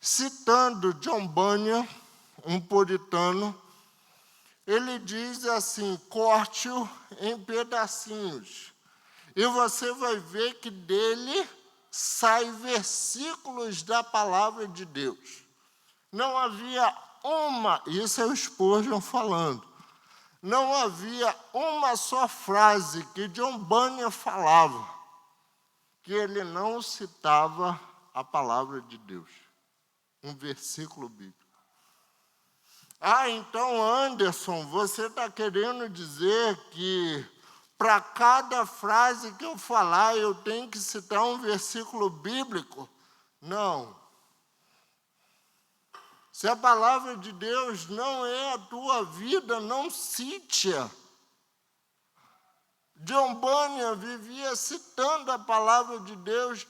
citando John Bunyan, um puritano, ele diz assim: corte-o em pedacinhos, e você vai ver que dele saem versículos da palavra de Deus. Não havia uma, isso é o Spurgeon falando, não havia uma só frase que John Bunyan falava que ele não citava a palavra de Deus, um versículo bíblico. Ah, então, Anderson, você está querendo dizer que para cada frase que eu falar eu tenho que citar um versículo bíblico? Não. Se a palavra de Deus não é a tua vida, não cite-a. John Bunyan vivia citando a palavra de Deus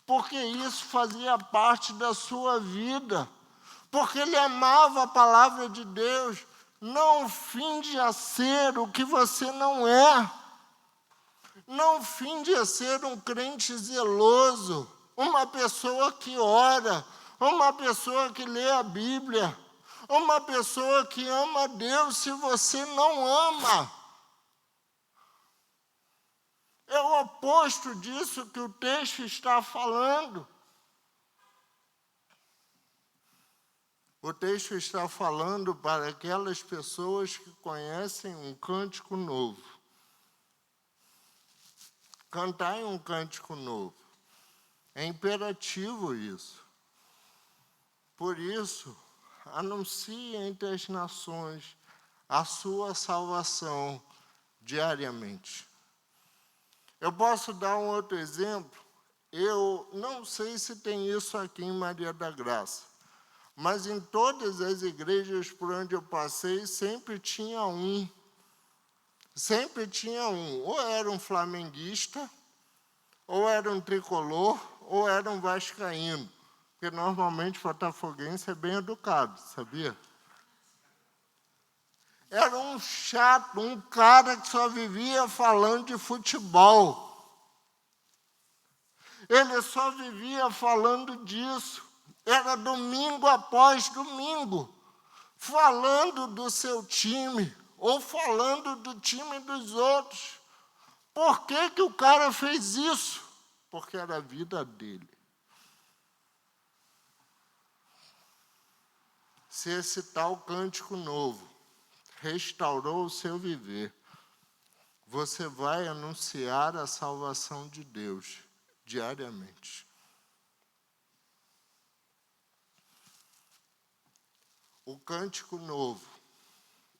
porque isso fazia parte da sua vida. Porque ele amava a palavra de Deus. Não finge a ser o que você não é. Não finge a ser um crente zeloso, uma pessoa que ora, uma pessoa que lê a Bíblia, uma pessoa que ama a Deus se você não ama. É o oposto disso que o texto está falando. O texto está falando para aquelas pessoas que conhecem um cântico novo. Cantai um cântico novo. É imperativo isso. Por isso, anuncie entre as nações a sua salvação diariamente. Eu posso dar um outro exemplo. Eu não sei se tem isso aqui em Maria da Graça. Mas em todas as igrejas por onde eu passei, sempre tinha um. Sempre tinha um. Ou era um flamenguista, ou era um tricolor, ou era um vascaíno. Porque normalmente botafoguense é bem educado, sabia? Era um chato, um cara que só vivia falando de futebol. Ele só vivia falando disso. Era domingo após domingo, falando do seu time, ou falando do time dos outros. Por que que o cara fez isso? Porque era a vida dele. Se esse tal cântico novo restaurou o seu viver, você vai anunciar a salvação de Deus diariamente. O cântico novo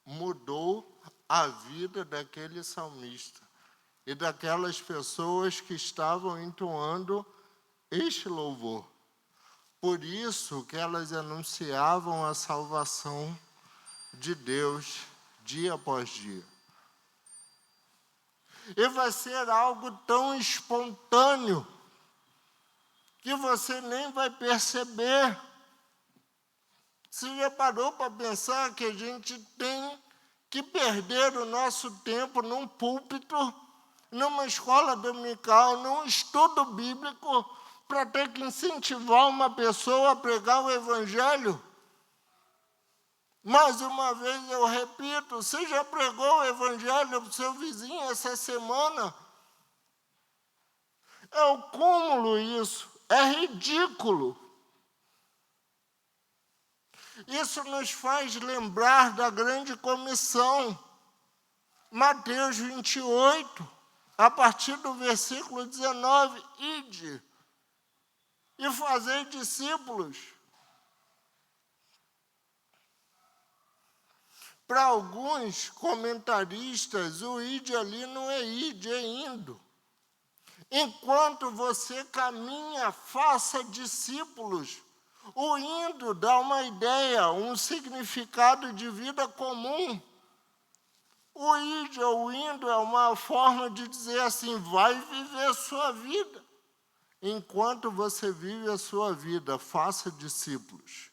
mudou a vida daquele salmista e daquelas pessoas que estavam entoando este louvor. Por isso que elas anunciavam a salvação de Deus dia após dia. E vai ser algo tão espontâneo que você nem vai perceber. Você já parou para pensar que a gente tem que perder o nosso tempo num púlpito, numa escola dominical, num estudo bíblico, para ter que incentivar uma pessoa a pregar o Evangelho? Mais uma vez eu repito, você já pregou o Evangelho para o seu vizinho essa semana? É o cúmulo isso, é ridículo. Isso nos faz lembrar da grande comissão. Mateus 28, a partir do versículo 19, ide e fazei discípulos. Para alguns comentaristas, o ide ali não é ide, é indo. Enquanto você caminha, faça discípulos. O indo dá uma ideia, um significado de vida comum. O ide ou indo é uma forma de dizer assim, vai viver a sua vida. Enquanto você vive a sua vida, faça discípulos.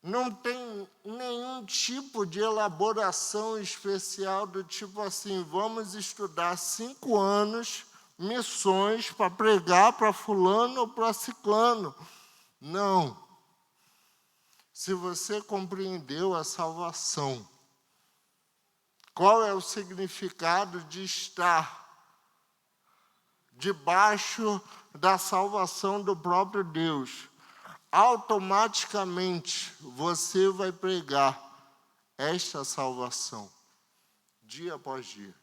Não tem nenhum tipo de elaboração especial do tipo assim, vamos estudar 5 anos missões para pregar para fulano ou para ciclano. Não. Se você compreendeu a salvação, qual é o significado de estar debaixo da salvação do próprio Deus, automaticamente você vai pregar esta salvação, dia após dia.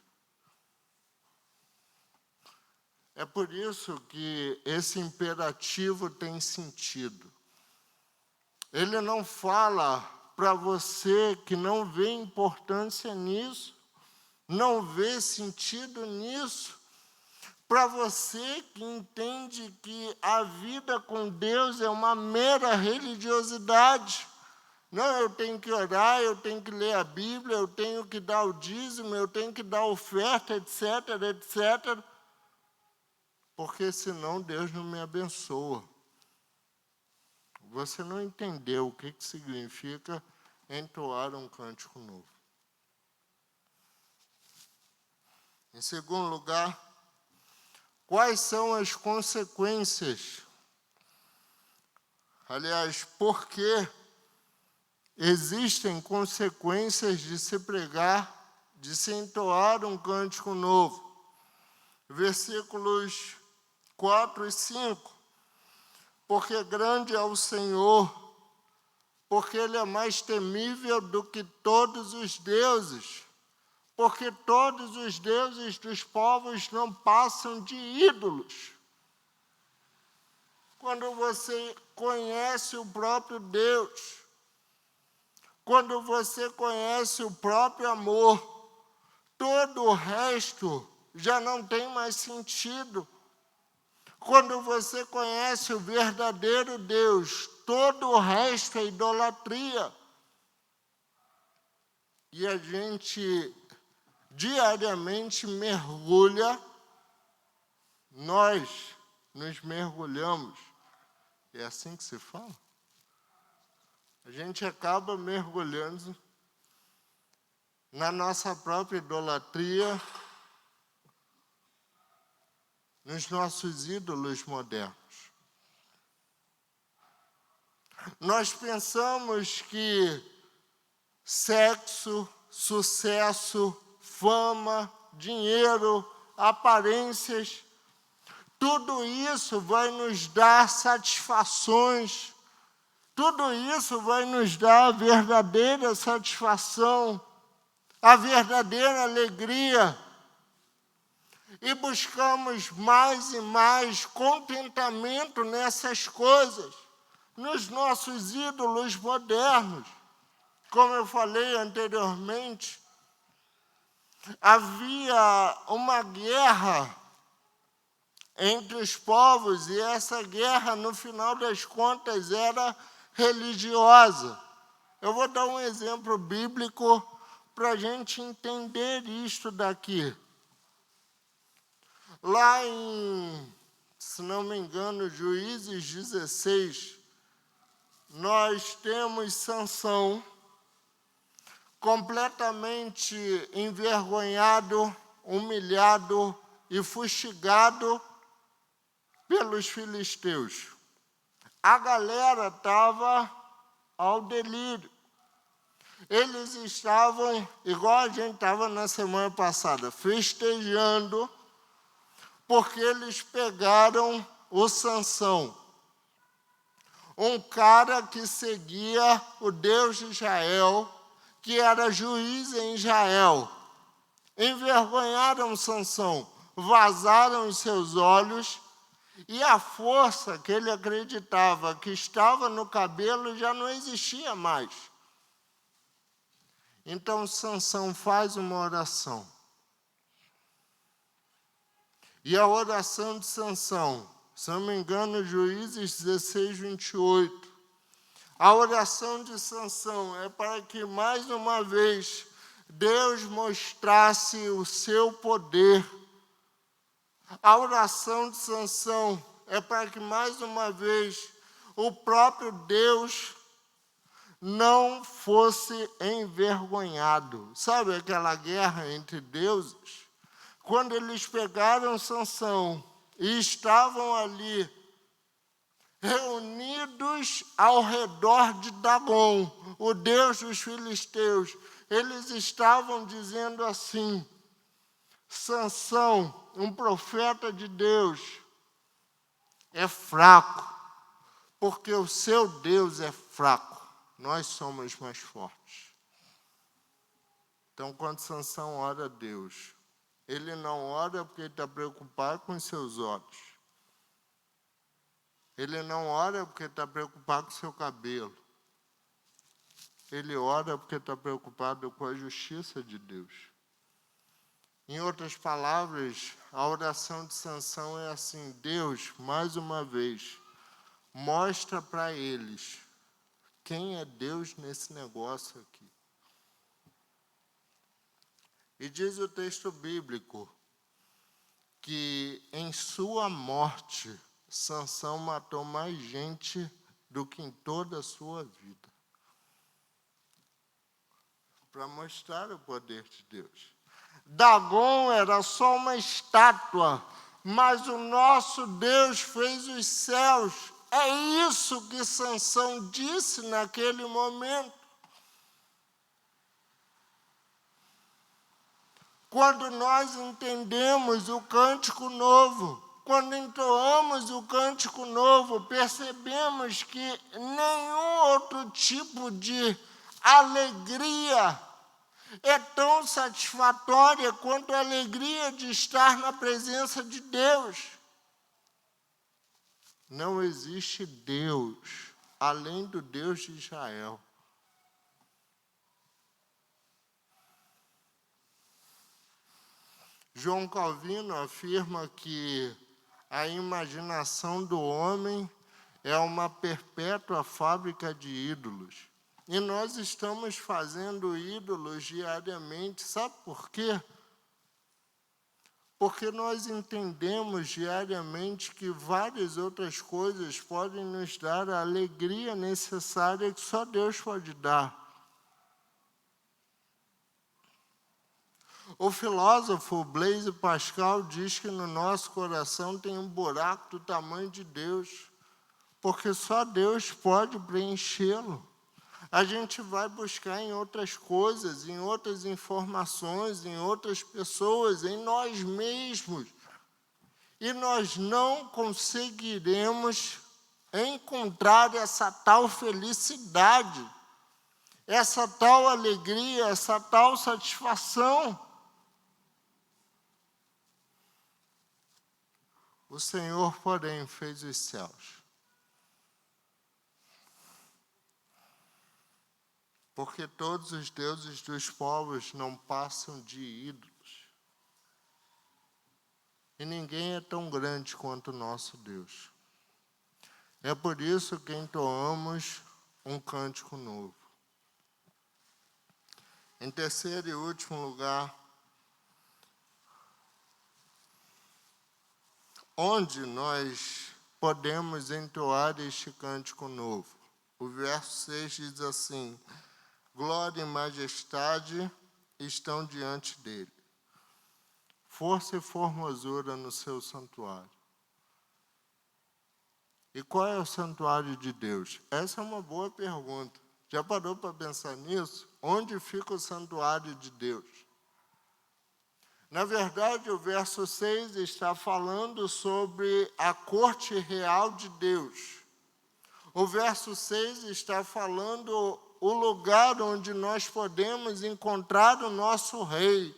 É por isso que esse imperativo tem sentido. Ele não fala para você que não vê importância nisso, não vê sentido nisso, para você que entende que a vida com Deus é uma mera religiosidade. Não, eu tenho que orar, eu tenho que ler a Bíblia, eu tenho que dar o dízimo, eu tenho que dar oferta, etc, etc. Porque senão Deus não me abençoa. Você não entendeu o que significa entoar um cântico novo. Em segundo lugar, quais são as consequências? Aliás, por que existem consequências de se pregar, de se entoar um cântico novo? Versículos 4 e 5. Porque grande é o Senhor, porque Ele é mais temível do que todos os deuses, porque todos os deuses dos povos não passam de ídolos. Quando você conhece o próprio Deus, quando você conhece o próprio amor, todo o resto já não tem mais sentido. Quando você conhece o verdadeiro Deus, todo o resto é idolatria. E a gente diariamente mergulha, nós nos mergulhamos. É assim que se fala? A gente acaba mergulhando na nossa própria idolatria, nos nossos ídolos modernos. Nós pensamos que sexo, sucesso, fama, dinheiro, aparências, tudo isso vai nos dar satisfações, tudo isso vai nos dar a verdadeira satisfação, a verdadeira alegria. E buscamos mais e mais contentamento nessas coisas, nos nossos ídolos modernos. Como eu falei anteriormente, havia uma guerra entre os povos, e essa guerra, no final das contas, era religiosa. Eu vou dar um exemplo bíblico para a gente entender isto daqui. Lá em, se não me engano, Juízes 16, nós temos Sansão completamente envergonhado, humilhado e fustigado pelos filisteus. A galera estava ao delírio. Eles estavam, igual a gente estava na semana passada, festejando, porque eles pegaram o Sansão, um cara que seguia o Deus de Israel, que era juiz em Israel. Envergonharam Sansão, vazaram os seus olhos, e a força que ele acreditava que estava no cabelo já não existia mais. Então Sansão faz uma oração. E a oração de Sansão, se não me engano, Juízes 16, 28. A oração de Sansão é para que, mais uma vez, Deus mostrasse o seu poder. A oração de Sansão é para que, mais uma vez, o próprio Deus não fosse envergonhado. Sabe aquela guerra entre deuses? Quando eles pegaram Sansão e estavam ali, reunidos ao redor de Dagom, o deus dos filisteus, eles estavam dizendo assim: Sansão, um profeta de Deus é fraco, porque o seu Deus é fraco. Nós somos mais fortes. Então, quando Sansão ora a Deus, ele não ora porque ele está preocupado com os seus olhos. Ele não ora porque está preocupado com o seu cabelo. Ele ora porque está preocupado com a justiça de Deus. Em outras palavras, a oração de Sansão é assim: Deus, mais uma vez, mostra para eles quem é Deus nesse negócio aqui. E diz o texto bíblico que em sua morte, Sansão matou mais gente do que em toda a sua vida. Para mostrar o poder de Deus. Dagon era só uma estátua, mas o nosso Deus fez os céus. É isso que Sansão disse naquele momento. Quando nós entendemos o cântico novo, quando entoamos o cântico novo, percebemos que nenhum outro tipo de alegria é tão satisfatória quanto a alegria de estar na presença de Deus. Não existe Deus além do Deus de Israel. João Calvino afirma que a imaginação do homem é uma perpétua fábrica de ídolos. E nós estamos fazendo ídolos diariamente. Sabe por quê? Porque nós entendemos diariamente que várias outras coisas podem nos dar a alegria necessária que só Deus pode dar. O filósofo Blaise Pascal diz que no nosso coração tem um buraco do tamanho de Deus, porque só Deus pode preenchê-lo. A gente vai buscar em outras coisas, em outras informações, em outras pessoas, em nós mesmos. E nós não conseguiremos encontrar essa tal felicidade, essa tal alegria, essa tal satisfação. O Senhor, porém, fez os céus. Porque todos os deuses dos povos não passam de ídolos. E ninguém é tão grande quanto o nosso Deus. É por isso que entoamos um cântico novo. Em terceiro e último lugar, onde nós podemos entoar este cântico novo? O verso 6 diz assim: glória e majestade estão diante dele. Força e formosura no seu santuário. E qual é o santuário de Deus? Essa é uma boa pergunta. Já parou para pensar nisso? Onde fica o santuário de Deus? Na verdade, o verso 6 está falando sobre a corte real de Deus. O verso 6 está falando o lugar onde nós podemos encontrar o nosso rei,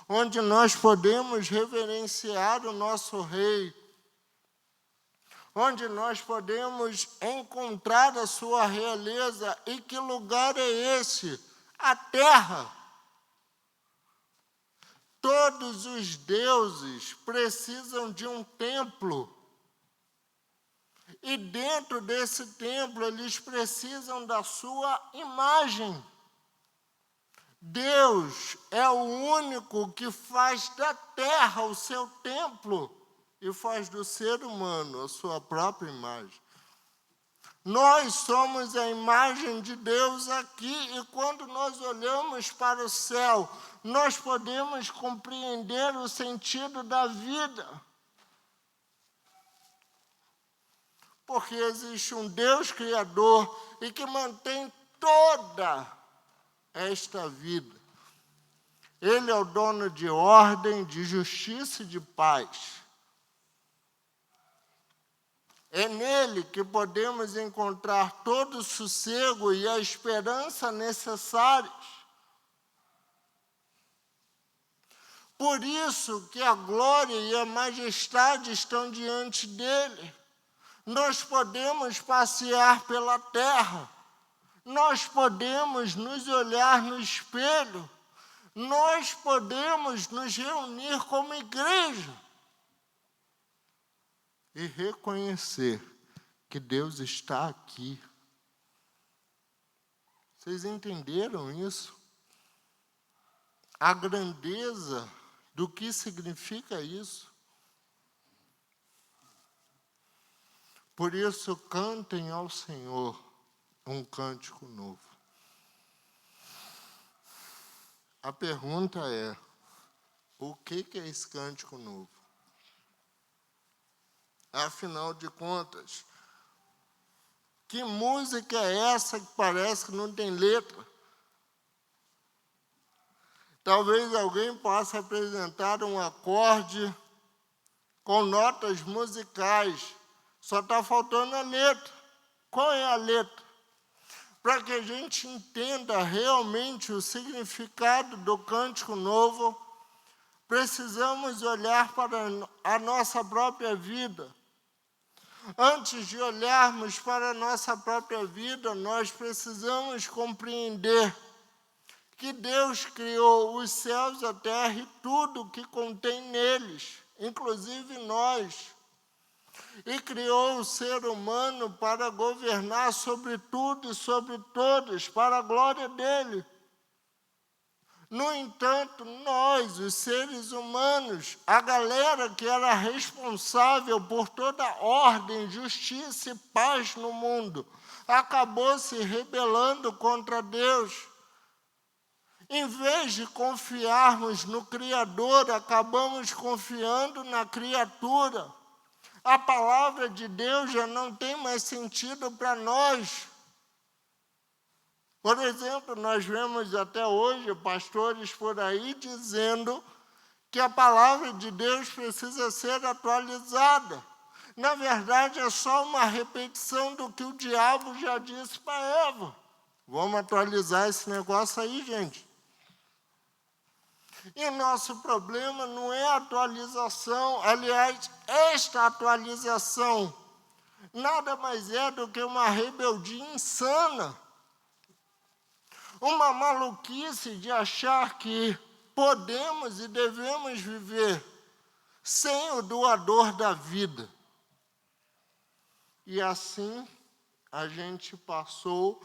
onde nós podemos reverenciar o nosso rei, onde nós podemos encontrar a sua realeza. E que lugar é esse? A terra. Todos os deuses precisam de um templo. E dentro desse templo, eles precisam da sua imagem. Deus é o único que faz da terra o seu templo e faz do ser humano a sua própria imagem. Nós somos a imagem de Deus aqui, e quando nós olhamos para o céu, nós podemos compreender o sentido da vida. Porque existe um Deus Criador e que mantém toda esta vida. Ele é o dono de ordem, de justiça e de paz. É nele que podemos encontrar todo o sossego e a esperança necessários. Por isso que a glória e a majestade estão diante dele. Nós podemos passear pela terra. Nós podemos nos olhar no espelho. Nós podemos nos reunir como igreja e reconhecer que Deus está aqui. Vocês entenderam isso? A grandeza do que significa isso? Por isso, cantem ao Senhor um cântico novo. A pergunta é, o que é esse cântico novo? Afinal de contas, que música é essa que parece que não tem letra? Talvez alguém possa apresentar um acorde com notas musicais, só está faltando a letra. Qual é a letra? Para que a gente entenda realmente o significado do cântico novo, precisamos olhar para a nossa própria vida. Antes de olharmos para a nossa própria vida, nós precisamos compreender que Deus criou os céus, a terra e tudo o que contém neles, inclusive nós. E criou o ser humano para governar sobre tudo e sobre todos, para a glória dele. No entanto, nós, os seres humanos, a galera que era responsável por toda ordem, justiça e paz no mundo, acabou se rebelando contra Deus. Em vez de confiarmos no Criador, acabamos confiando na criatura. A palavra de Deus já não tem mais sentido para nós. Por exemplo, nós vemos até hoje pastores por aí dizendo que a palavra de Deus precisa ser atualizada. Na verdade, é só uma repetição do que o diabo já disse para Eva. Vamos atualizar esse negócio aí, gente. E o nosso problema não é a atualização, aliás, esta atualização nada mais é do que uma rebeldia insana. Uma maluquice de achar que podemos e devemos viver sem o doador da vida. E assim a gente passou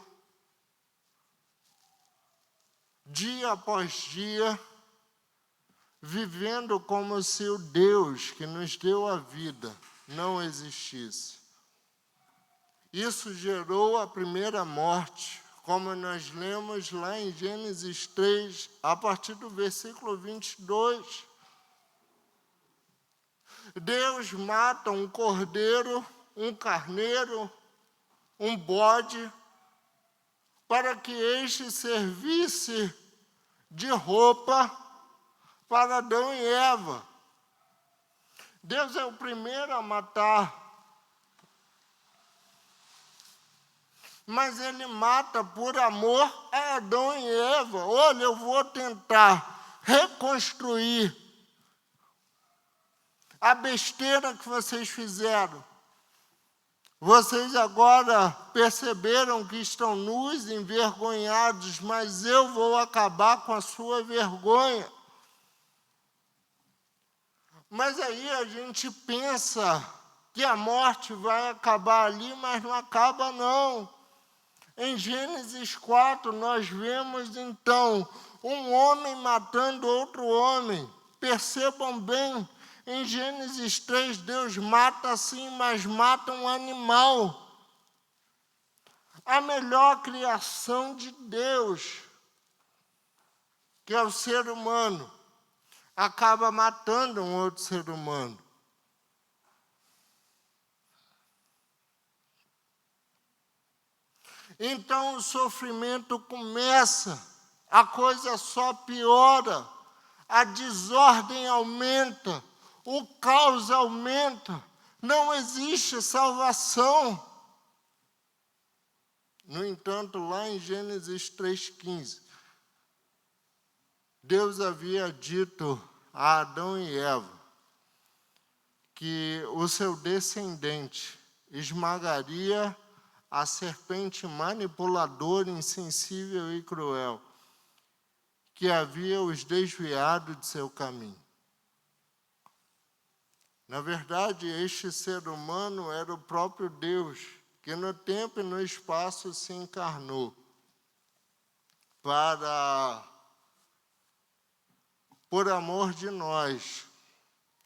dia após dia vivendo como se o Deus que nos deu a vida não existisse. Isso gerou a primeira morte, como nós lemos lá em Gênesis 3, a partir do versículo 22. Deus mata um cordeiro, um carneiro, um bode, para que este servisse de roupa para Adão e Eva. Deus é o primeiro a matar. Mas ele mata por amor a Adão e Eva. Olha, eu vou tentar reconstruir a besteira que vocês fizeram. Vocês agora perceberam que estão nus, envergonhados, mas eu vou acabar com a sua vergonha. Mas aí a gente pensa que a morte vai acabar ali, mas não acaba não. Em Gênesis 4, nós vemos então um homem matando outro homem. Percebam bem, em Gênesis 3, Deus mata sim, mas mata um animal. A melhor criação de Deus, que é o ser humano, acaba matando um outro ser humano. Então o sofrimento começa, a coisa só piora, a desordem aumenta, o caos aumenta, não existe salvação. No entanto, lá em Gênesis 3,15, Deus havia dito a Adão e Eva que o seu descendente esmagaria a serpente manipuladora, insensível e cruel, que havia os desviado de seu caminho. Na verdade, este ser humano era o próprio Deus, que no tempo e no espaço se encarnou para, por amor de nós,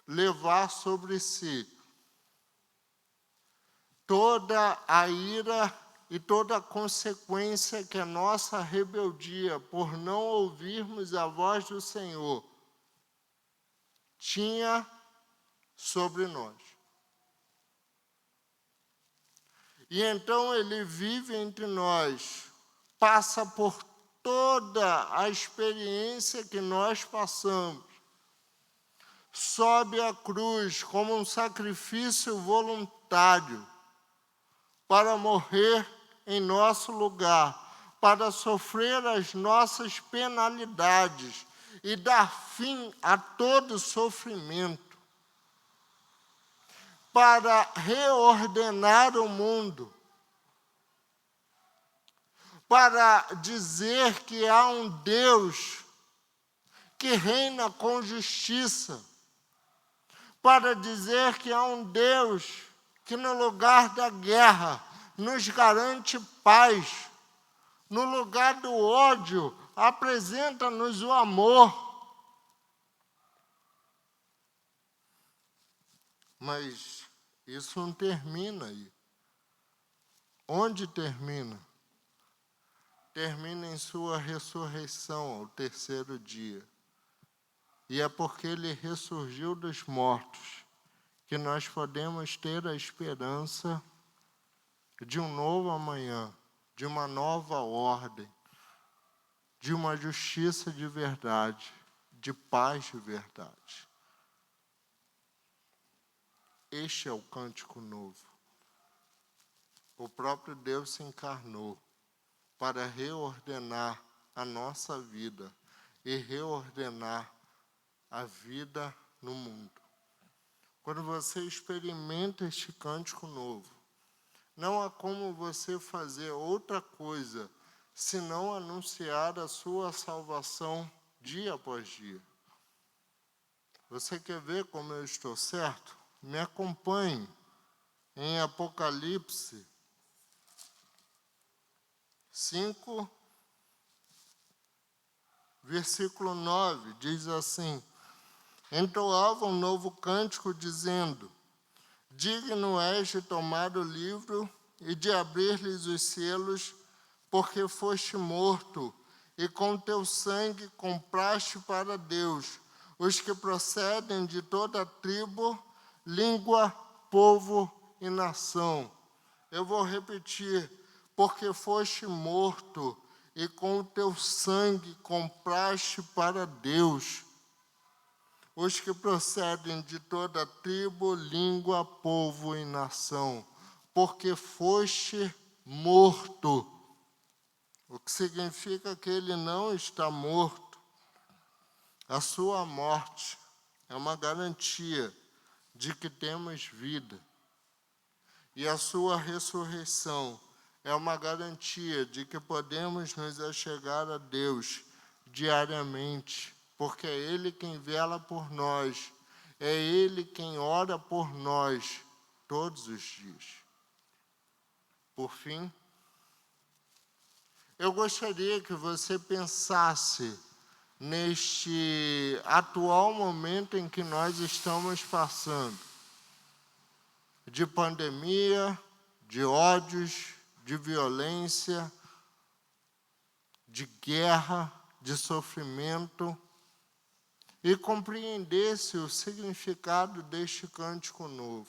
levar sobre si toda a ira e toda a consequência que a nossa rebeldia por não ouvirmos a voz do Senhor tinha sobre nós. E então ele vive entre nós, passa por toda a experiência que nós passamos, sobe a cruz como um sacrifício voluntário para morrer em nosso lugar, para sofrer as nossas penalidades e dar fim a todo sofrimento, para reordenar o mundo, para dizer que há um Deus que reina com justiça, para dizer que há um Deus que no lugar da guerra nos garante paz, no lugar do ódio apresenta-nos o amor. Mas isso não termina aí. Onde termina? Termina em sua ressurreição ao terceiro dia. E é porque ele ressurgiu dos mortos que nós podemos ter a esperança de um novo amanhã, de uma nova ordem, de uma justiça de verdade, de paz de verdade. Este é o cântico novo. O próprio Deus se encarnou para reordenar a nossa vida e reordenar a vida no mundo. Quando você experimenta este cântico novo, não há como você fazer outra coisa senão anunciar a sua salvação dia após dia. Você quer ver como eu estou certo? Me acompanhe em Apocalipse 5, versículo 9, diz assim: entoava um novo cântico, dizendo: digno és de tomar o livro e de abrir-lhes os selos, porque foste morto, e com teu sangue compraste para Deus os que procedem de toda tribo, língua, povo e nação. Eu vou repetir: porque foste morto, e com o teu sangue compraste para Deus os que procedem de toda tribo, língua, povo e nação. Porque foste morto. O que significa que ele não está morto. A sua morte é uma garantia de que temos vida. E a sua ressurreição é uma garantia de que podemos nos achegar a Deus diariamente, porque é Ele quem vela por nós, é Ele quem ora por nós todos os dias. Por fim, eu gostaria que você pensasse neste atual momento em que nós estamos passando, de pandemia, de ódios, de violência, de guerra, de sofrimento, e compreendesse o significado deste cântico novo.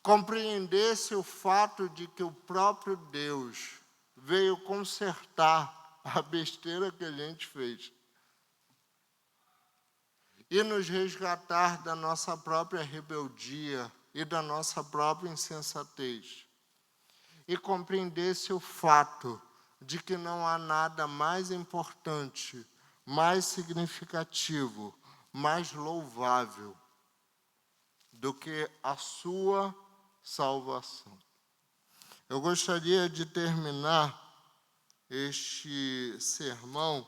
Compreendesse o fato de que o próprio Deus veio consertar a besteira que a gente fez. E nos resgatar da nossa própria rebeldia e da nossa própria insensatez. E compreendesse o fato de que não há nada mais importante, mais significativo, mais louvável do que a sua salvação. Eu gostaria de terminar este sermão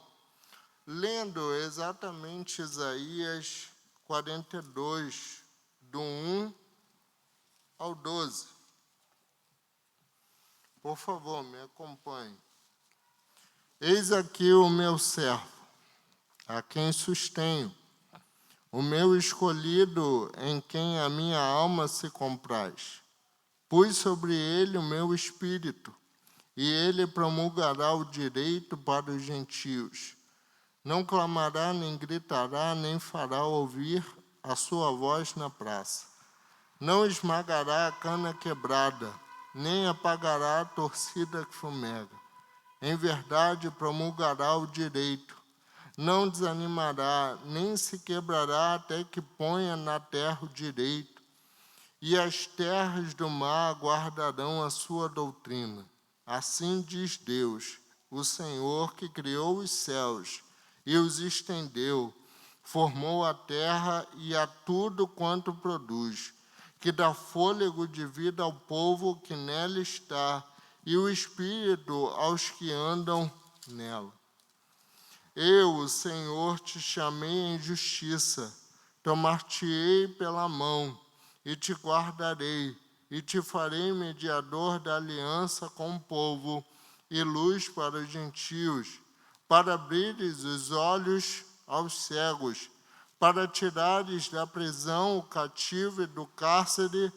lendo exatamente Isaías 42, do 1 ao 12. Por favor, me acompanhe. Eis aqui o meu servo, a quem sustenho, o meu escolhido, em quem a minha alma se compraz. Pus sobre ele o meu espírito, e ele promulgará o direito para os gentios. Não clamará, nem gritará, nem fará ouvir a sua voz na praça. Não esmagará a cana quebrada, nem apagará a torcida que fumega. Em verdade, promulgará o direito. Não desanimará, nem se quebrará até que ponha na terra o direito. E as terras do mar guardarão a sua doutrina. Assim diz Deus, o Senhor que criou os céus e os estendeu, formou a terra e a tudo quanto produz, que dá fôlego de vida ao povo que nela está, e o espírito aos que andam nela. Eu, o Senhor, te chamei em justiça, tomar-te-ei pela mão, e te guardarei, e te farei mediador da aliança com o povo, e luz para os gentios, para abrires os olhos aos cegos, para tirares da prisão o cativo e do cárcere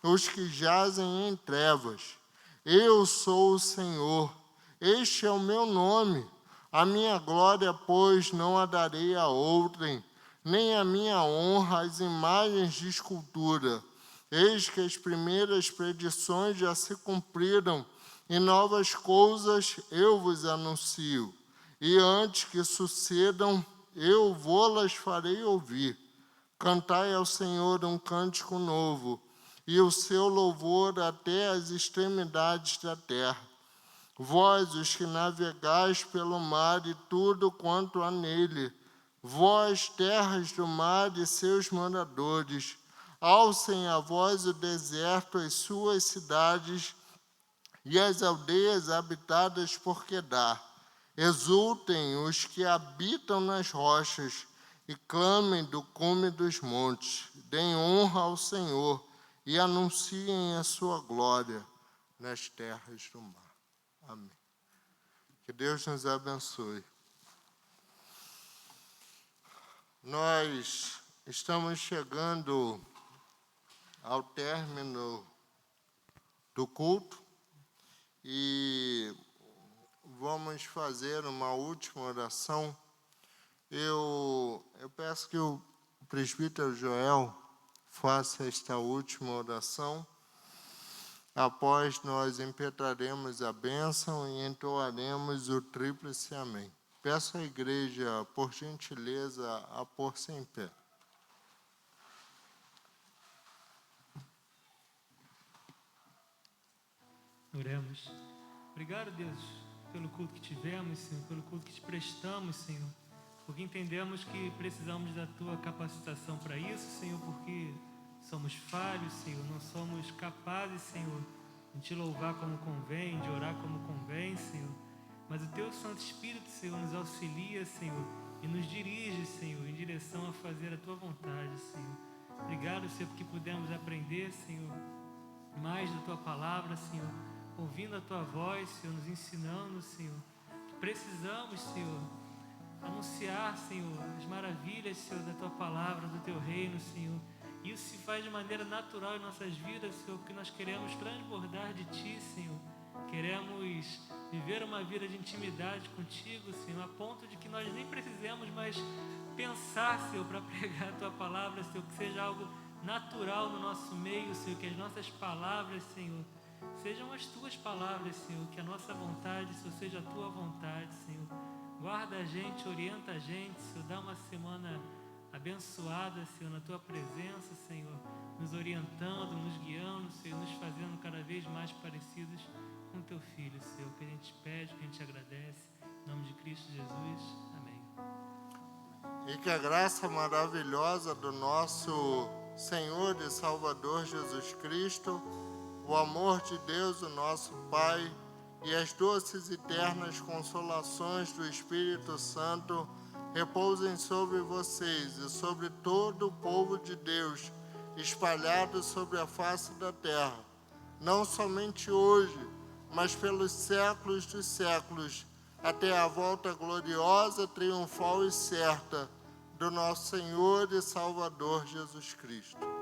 os que jazem em trevas. Eu sou o Senhor, este é o meu nome. A minha glória, pois, não a darei a outrem, nem a minha honra às imagens de escultura. Eis que as primeiras predições já se cumpriram, e novas coisas eu vos anuncio. E antes que sucedam, eu vou-las farei ouvir. Cantai ao Senhor um cântico novo, e o seu louvor até as extremidades da terra. Vós, os que navegais pelo mar e tudo quanto há nele, vós, terras do mar e seus moradores, alcem a voz o deserto, as suas cidades e as aldeias habitadas por Quedar. Exultem os que habitam nas rochas e clamem do cume dos montes. Deem honra ao Senhor e anunciem a sua glória nas terras do mar. Amém. Que Deus nos abençoe. Nós estamos chegando ao término do culto e vamos fazer uma última oração. Eu peço que o presbítero Joel faça esta última oração. Após, nós impetraremos a bênção e entoaremos o tríplice amém. Peço à igreja, por gentileza, a pôr-se em pé. Oremos. Obrigado, Deus, pelo culto que tivemos, Senhor, pelo culto que te prestamos, Senhor, porque entendemos que precisamos da Tua capacitação para isso, Senhor, porque somos falhos, Senhor, não somos capazes, Senhor, de Te louvar como convém, de orar como convém, Senhor, mas o Teu Santo Espírito, Senhor, nos auxilia, Senhor, e nos dirige, Senhor, em direção a fazer a Tua vontade, Senhor. Obrigado, Senhor, porque pudemos aprender, Senhor, mais da Tua palavra, Senhor, ouvindo a Tua voz, Senhor, nos ensinando, Senhor. Precisamos, Senhor, anunciar, Senhor, as maravilhas, Senhor, da Tua palavra, do Teu reino, Senhor. Isso se faz de maneira natural em nossas vidas, Senhor, porque nós queremos transbordar de Ti, Senhor. Queremos viver uma vida de intimidade contigo, Senhor, a ponto de que nós nem precisemos mais pensar, Senhor, para pregar a Tua palavra, Senhor, que seja algo natural no nosso meio, Senhor, que as nossas palavras, Senhor, Sejam as tuas palavras, Senhor, que a nossa vontade, Senhor, seja a tua vontade, Senhor. Guarda a gente, orienta a gente, Senhor, dá uma semana abençoada, Senhor, na tua presença, Senhor, nos orientando, nos guiando, Senhor, nos fazendo cada vez mais parecidos com teu Filho, Senhor, que a gente pede, que a gente agradece, em nome de Cristo Jesus, amém. E que a graça maravilhosa do nosso Senhor e Salvador Jesus Cristo, o amor de Deus, o nosso Pai, e as doces e eternas consolações do Espírito Santo repousem sobre vocês e sobre todo o povo de Deus, espalhado sobre a face da terra, não somente hoje, mas pelos séculos dos séculos, até a volta gloriosa, triunfal e certa do nosso Senhor e Salvador Jesus Cristo.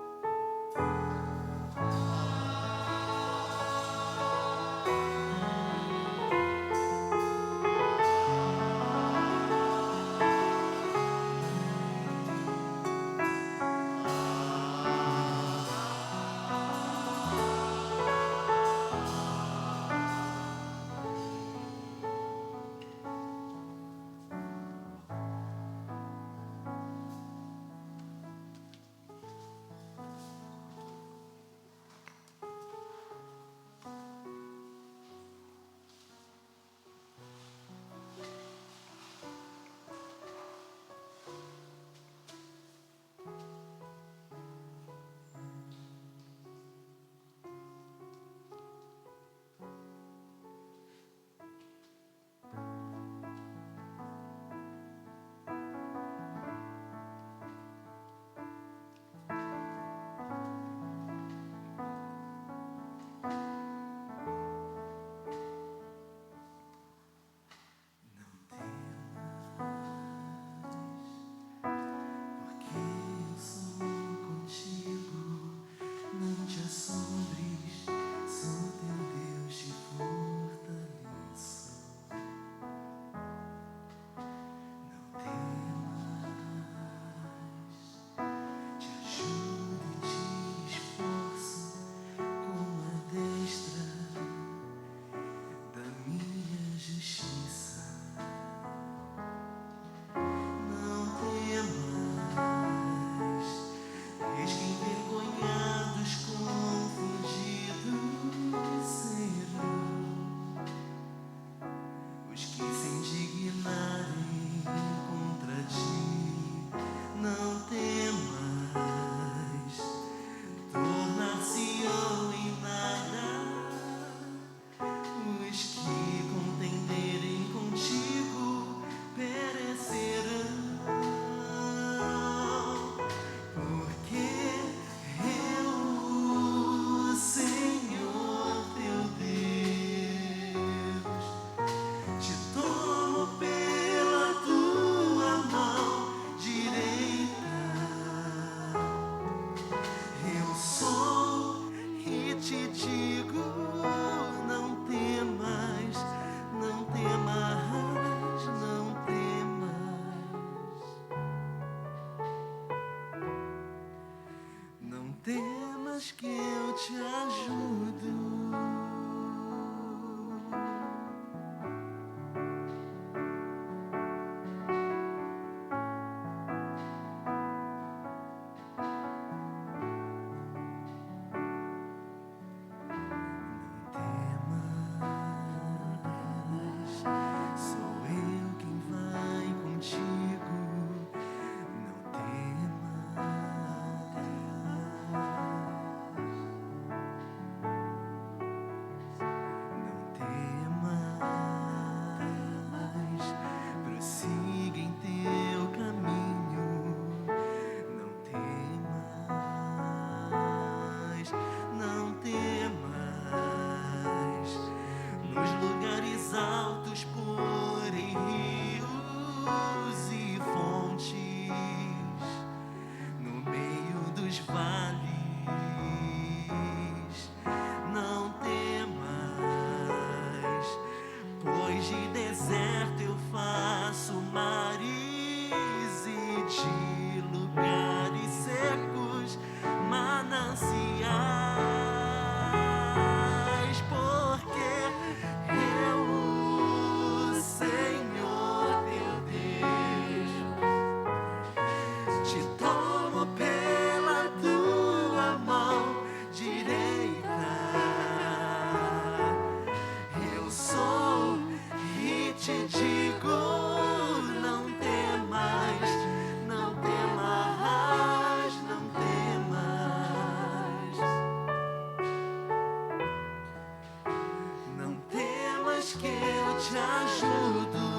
te ajudo.